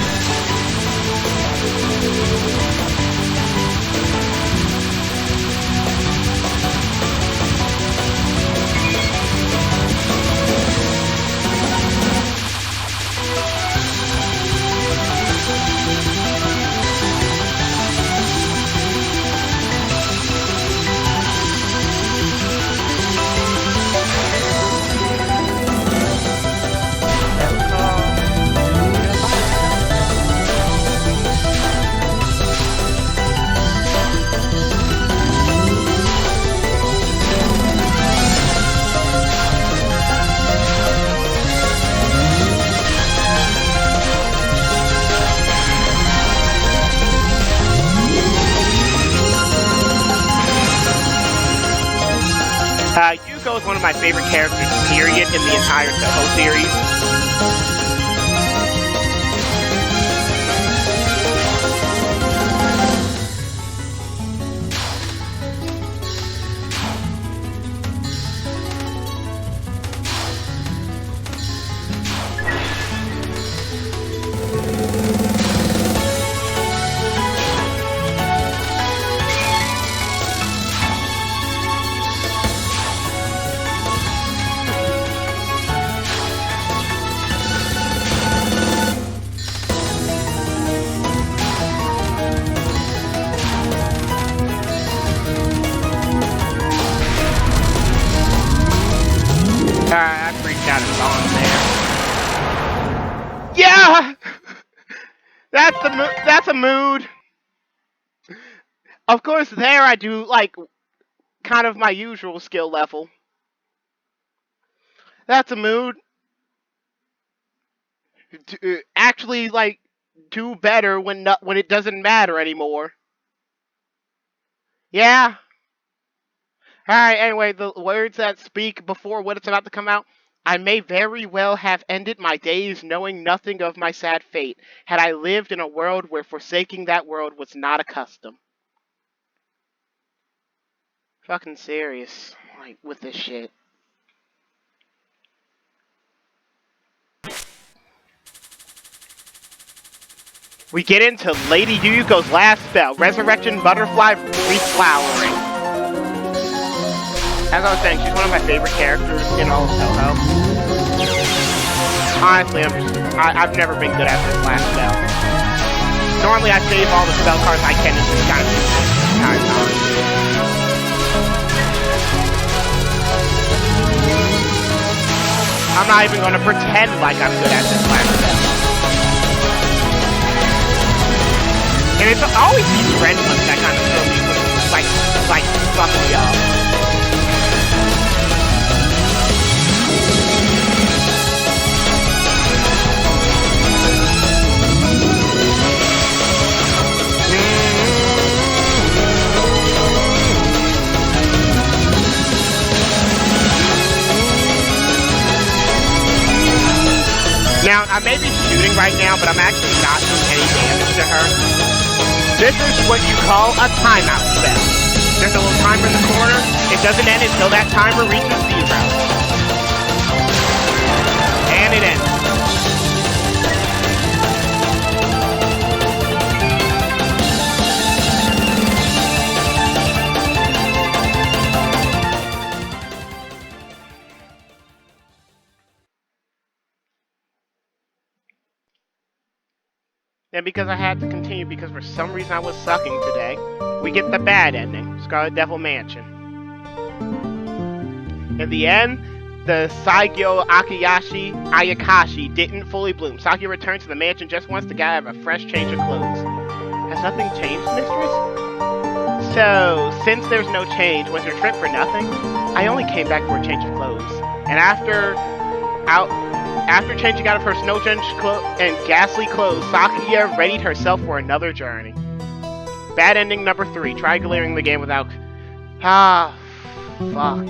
Yuko is one of my favorite characters, period, in the entire Touhou series. I freaked out and gone there. Yeah! That's a mood. Of course, there I do, like, kind of my usual skill level. That's a mood. Actually, like, do better when it doesn't matter anymore. Yeah. Alright, anyway, the words that speak before what it's about to come out. I may very well have ended my days knowing nothing of my sad fate, had I lived in a world where forsaking that world was not a custom. Fucking serious, like, with this shit. We get into Lady Yuyuko's last spell, Resurrection Butterfly Reflowering. As I was saying, she's one of my favorite characters in all of Touhou. Honestly, I've never been good at this last spell. Normally I save all the spell cards I can and just kind of I'm not even going to pretend like I'm good at this last spell. And it's always these red ones that kind of throw me with, like fucking me up. Now, I may be shooting right now, but I'm actually not doing any damage to her. This is what you call a timeout spell. There's a little timer in the corner. It doesn't end until that timer reaches 0. And it ends. And because I had to continue because for some reason I was sucking today, we get the bad ending, Scarlet Devil Mansion. In the end, the Saigyo Ayakashi didn't fully bloom. Saigyo returned to the mansion just once to have a fresh change of clothes. Has nothing changed, mistress? So, since there's no change, was your trip for nothing? I only came back for a change of clothes. And after changing out of her snow-drenched and ghastly clothes, Sakuya readied herself for another journey. Bad ending number 3. Try clearing the game without... fuck.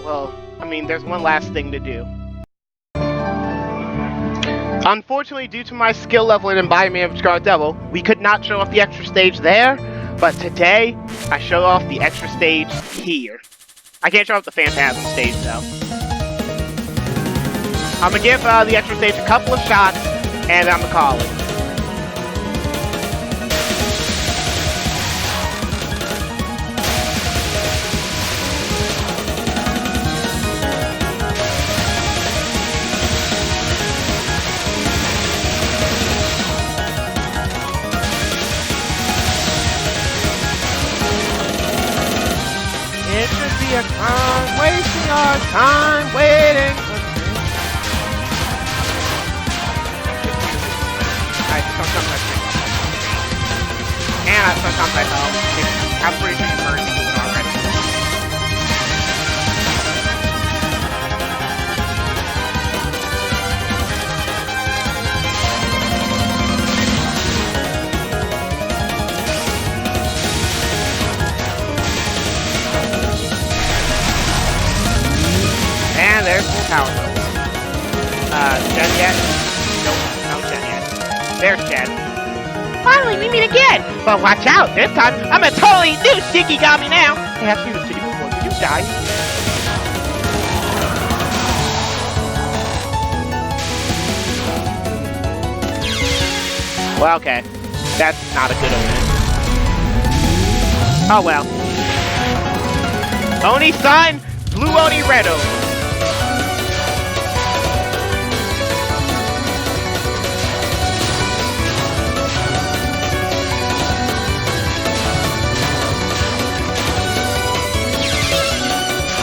Well, I mean, there's one last thing to do. Unfortunately, due to my skill level in embodiment of Scarlet Devil, we could not show off the extra stage there, but today, I show off the extra stage here. I can't show off the Phantasm stage, though. I'm gonna give the extra stage a couple of shots, and I'm gonna call it. It should be a crime, wasting our time waiting for and sometimes I help. I'm pretty sure you've heard me do it already. power levels. Jen yet? Nope, no Jen yet. There's Jen. Finally, we meet again. But watch out, this time I'm a totally new Shikigami now. Hey, I've seen this to you before. Did you die? Well, okay. That's not a good omen. Oh well. Oni sign, blue Oni, red Oni.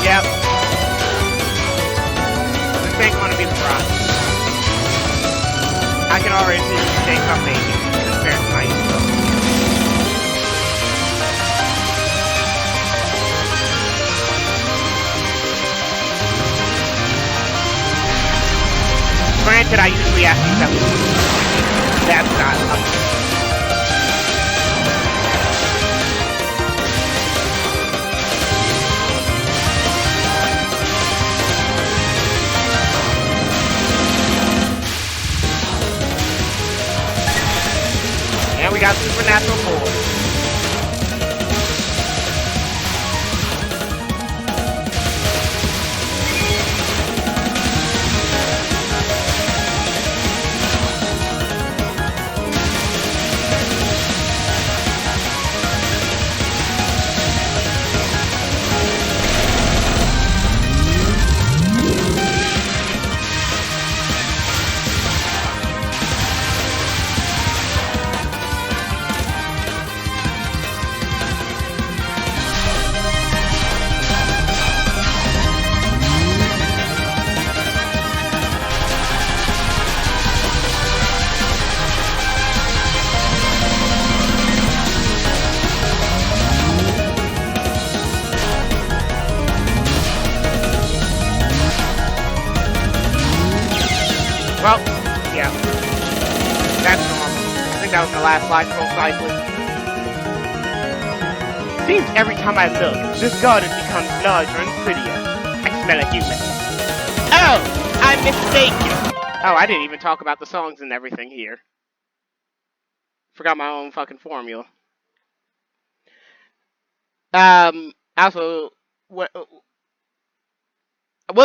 Yep. This ain't gonna be the front. I can already see the mistakes I'm making compared to my ego. Granted, I usually ask these that. That's not and we got supernatural force. Well, yeah. That's normal. I think that was the last life roll cycle. Seems every time I look, this garden becomes larger and prettier. I smell a human. Oh, I'm mistaken. Oh, I didn't even talk about the songs and everything here. Forgot my own fucking formula. Also, we'll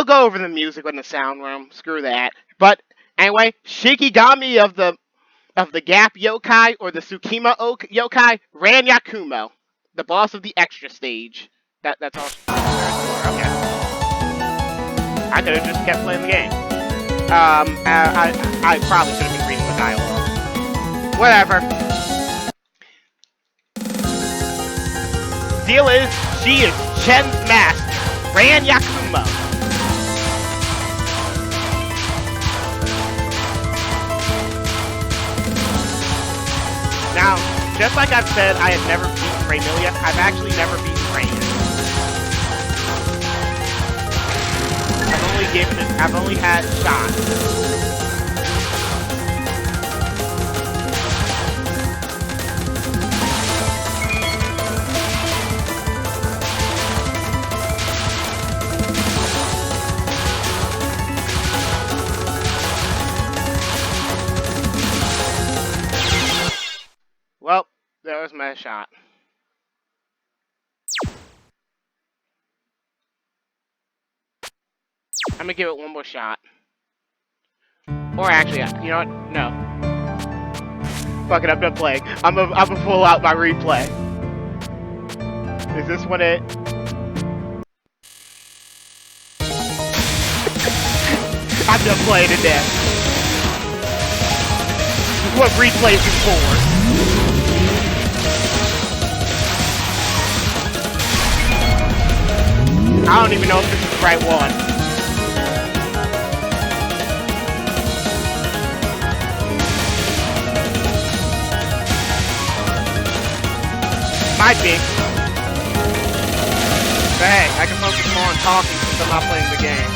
go over the music in the sound room. Screw that. But anyway, Shikigami of the Gap Yokai or the Tsukima Yokai, Ran Yakumo, the boss of the extra stage. That's all. Okay. I could have just kept playing the game. I probably should have been reading the dialogue. Whatever. Deal is, she is Chen's master, Ran Yakumo. Now, just like I've said, I have never beaten Raymilia, I've actually never beaten Rain. I've only had shots. Well, there was my shot. I'm gonna give it one more shot. Or actually, you know what? No. Fuck it, I'm done playing. I'm gonna pull out my replay. Is this one it? I'm done playing to death. This is what replays is for. I don't even know if this is the right one. Might be. But hey, I can focus more on talking since I'm not playing the game.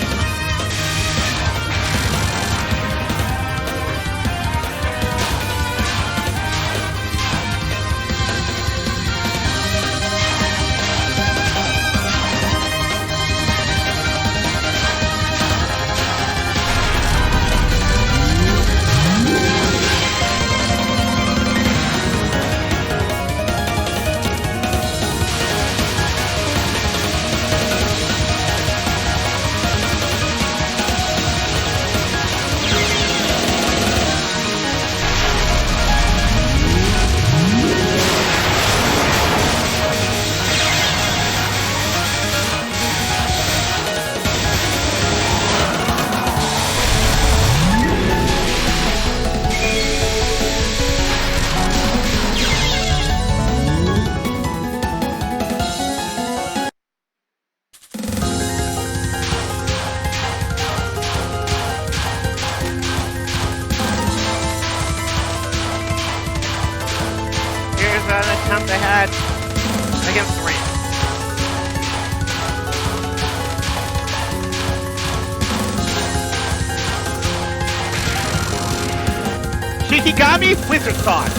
Shikigami Wizard Card.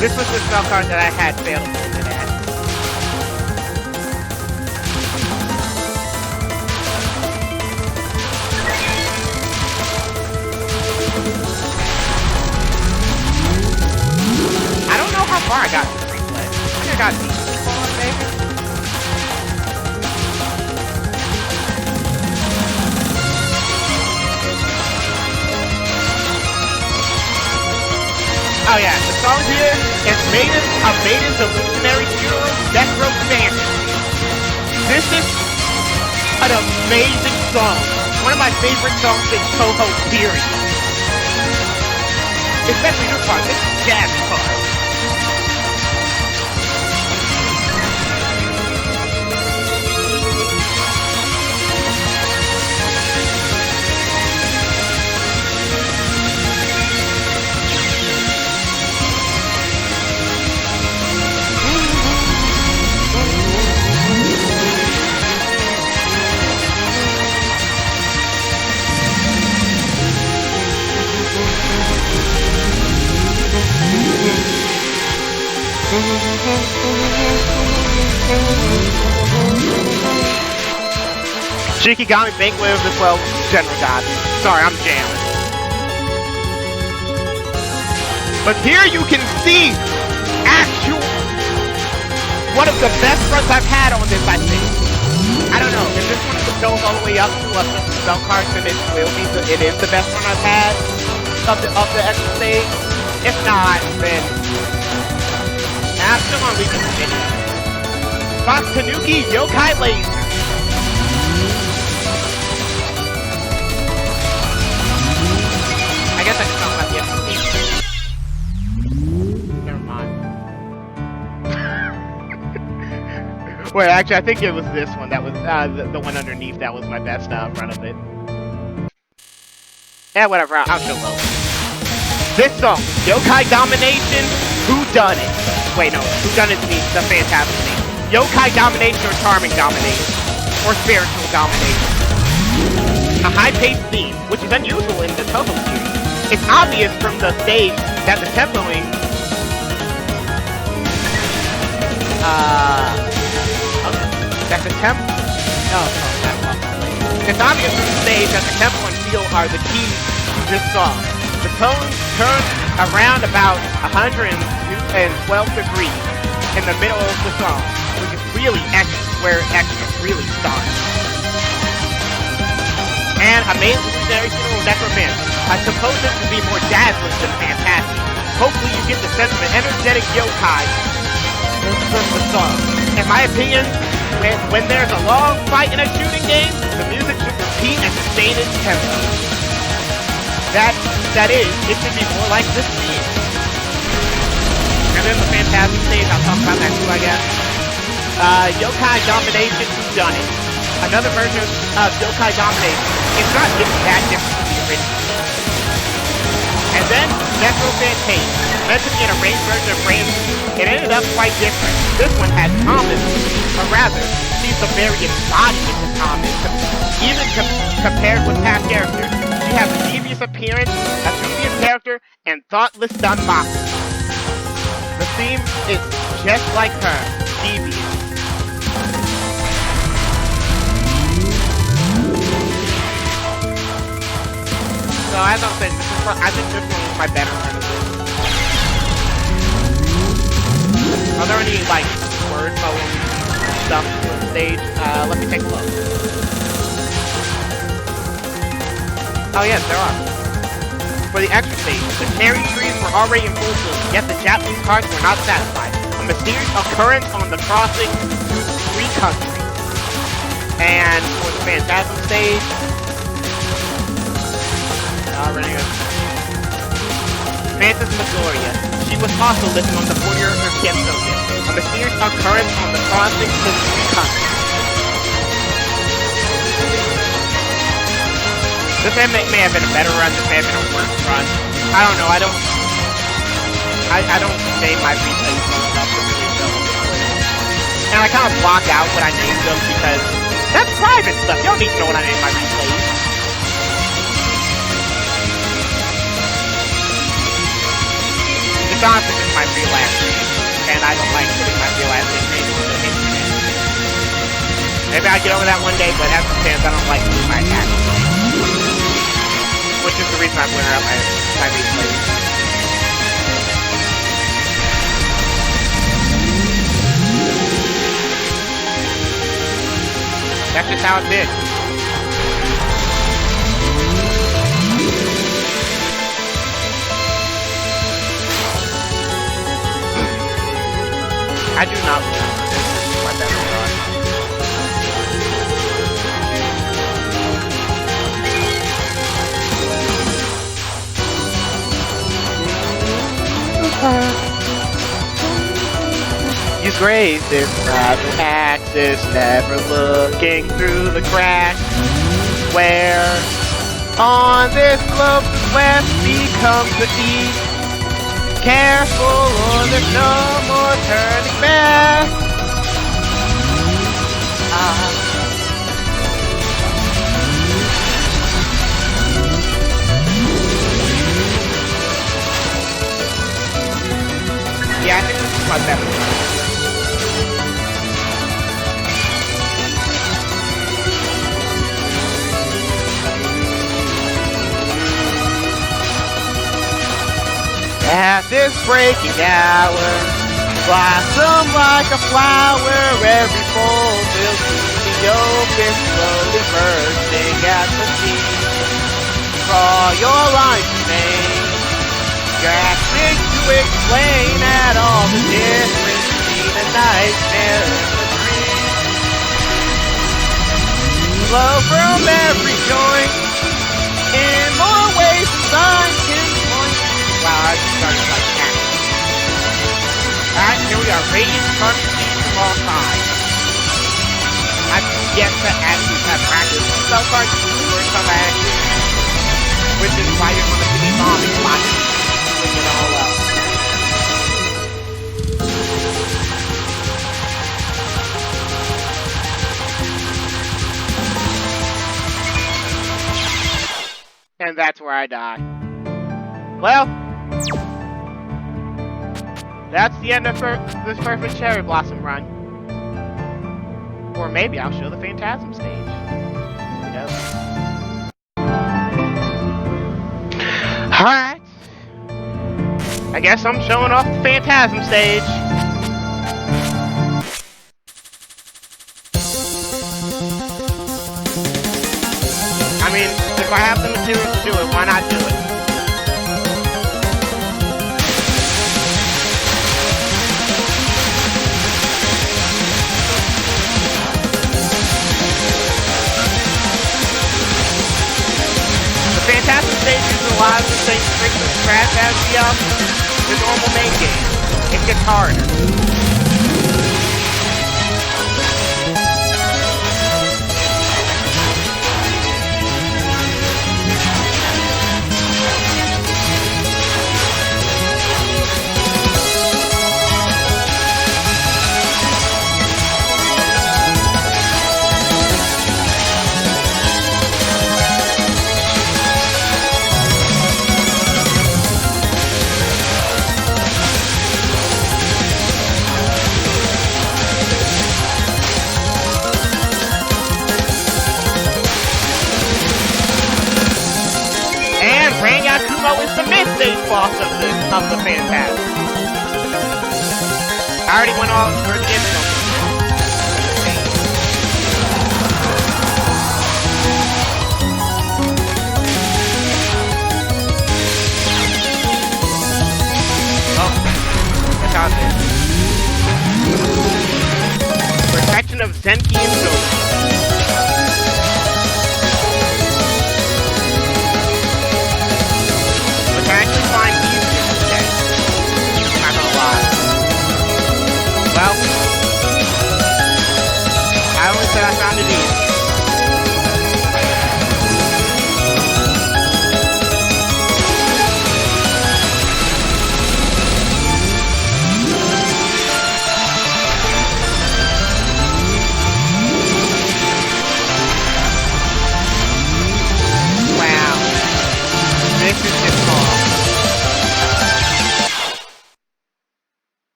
This was the spell card that I had failed to look at. I don't know how far I got this replay. I think I got decently far, maybe. Oh yeah, the song here is Maiden's Illusionary Hero Death Row Fantasy. This is an amazing song. One of my favorite songs in Touhou period. Especially this part, this jazz part. Shikigami Banquet of the 12 General Gods. Sorry, I'm jamming. But here you can see actual one of the best runs I've had on this, I think. I don't know, if this one goes all the way up to a spell card, then it is the best one I've had of the extra stage. If not, then I'm still gonna leave it continue. Fox Tanuki Yokai Laser. I guess I just don't have the extra. Never mind. Wait, actually, I think it was this one that was the one underneath that was my best run of it. Yeah, whatever. I'll show both. This song, Yokai Domination, Who Done It? Wait, no, Who Done It means the Fantastic thing. Yokai Domination or Charming Domination, or Spiritual Domination. A high-paced theme, which is unusual in the Touhou series. It's obvious from the stage that the tempoing that the tempo it's obvious from the stage that the tempo and feel are the keys to this song. The tone turns around about 112 degrees in the middle of the song, which is really where extra really starts. And Amazing Illusionary Funeral Necromancer. I suppose it to be more dazzling than fantastic. Hopefully you get the sense of an energetic yokai from the song. In my opinion, when there's a long fight in a shooting game, the music should repeat and sustain its tempo. That is, it should be more like this theme. And then the fantastic stage, I'll talk about that too, I guess. Yokai Domination, Who Done It? Another version of Yokai Domination. It's not just that different from the original. And then Necro Fantasia, meant to be an arranged version of Brand New. It ended up quite different. This one had Thomas, or rather, sees the very embodiment of Thomas, even compared with past characters. She has a devious appearance, a dubious character, and thoughtless dunmockery. The theme is just like her, devious. So as I said, I think this one is my better one of this. Are there any, like, word poem stuff on the stage? Let me take a look. Oh yes, there are. For the extra stage, the cherry trees were already in full bloom, yet the Japanese cards were not satisfied. A mysterious occurrence on the crossing through 3 countries. And for the Phantasm stage, already good. Frances Midoriya. She was also living on the border of Gensoken. A mysterious occurrence on the crossing to the 3 countries. This may have been a better run, this may have been a worse run. I don't know, I don't name my replays well enough to really know. And I kind of block out what I named them because that's private stuff. You don't need to know what I named my replays. be honest, this is my real last name, and I don't like putting my real last name into the internet. Maybe I'll get over that one day, but as it stands, I don't like putting my actual name. Which is the reason I'm wearing out my replays. That's just how it is. I do not remember this. My best You graze this fragile axis, never looking through the cracks. Where on this globe the west becomes the east. Careful or there's no more turning back. Yeah, I think this is my better one. At this breaking hour, blossom like a flower, every fold will see the open, slowly bursting at the seams. Draw your lines to name, grasping to explain at all the difference between a nightmare and a dream. Flow from every joint, in more ways than signs can point. Wow, I just started like that. Alright, here we are, radiant consciousness of all time. I've yet to actually have practice so far to do the first time I actually, which is why you're going to see me bombing a lot with it all up. And that's where I die. Well, that's the end of this perfect cherry blossom run. Or maybe I'll show the Phantasm stage. Who knows? Alright. I guess I'm showing off the Phantasm stage. I mean, if I have the material to do it, why not do it? Phantasm stage uses a lot of the same tricks and scratch as the normal main game. It gets harder. Youyoumu is the mid-stage boss of the Phantasm. I already went all for the intro. Oh, that's how it is. Protection of Zenki and Touhou. I actually find easier today. I'm not gonna lie. Well,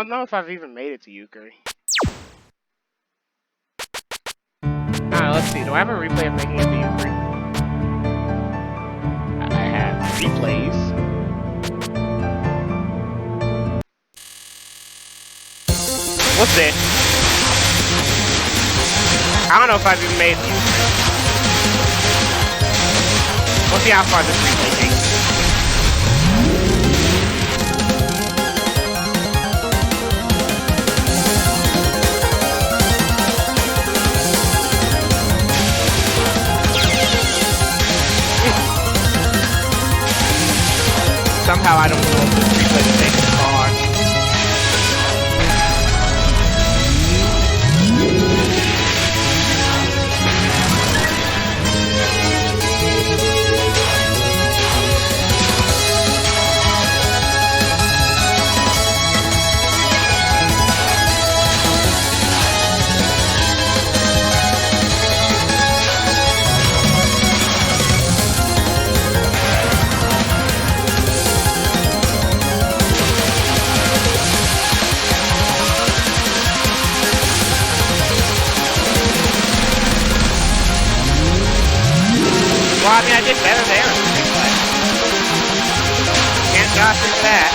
don't know if I've even made it to Euchre. Alright, let's see. Do I have a replay of making it to Euchre? I have replays. What's this? I don't know if I've even made it to Euchre. We'll see how far this replay takes. Somehow I don't know if this replay will take this far. Well, I mean, I did better there. Can't josh into that.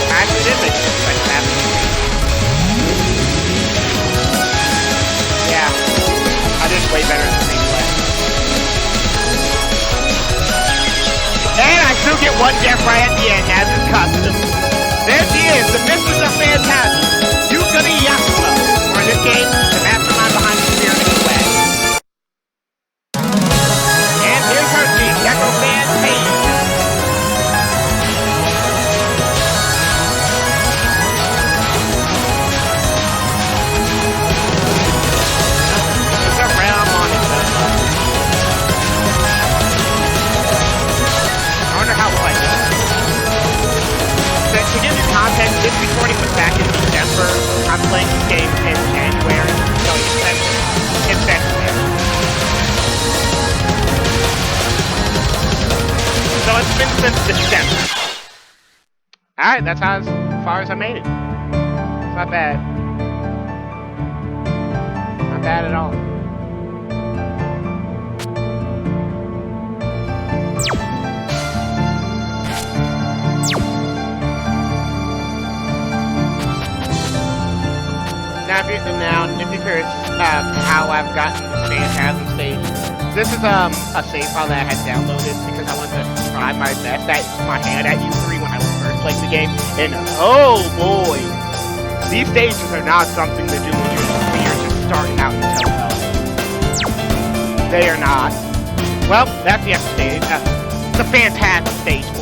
I actually did make this like happen. Yeah, I did way better than the replay. And I still get one death right at the end, as is custom. There she is, the Mistress of Phantasm, Youyoumu, or in this game, the mastermind behind the Pyramid Quest. And here's her team, Gecko Fantasia. To give you context, this recording was back in December. I'm playing this game in January, so it's February. So it's been since December. Alright, that's how as far as I made it. It's not bad. Not bad at all. Now, if you're curious how I've gotten the Phantasm stage, this is a save file that I had downloaded because I wanted to try my best at my hand at U3 when I was first playing the game. And oh boy, these stages are not something to do when you're just starting out in Touhou. They are not. Well, that's the stage. The Phantasm stage.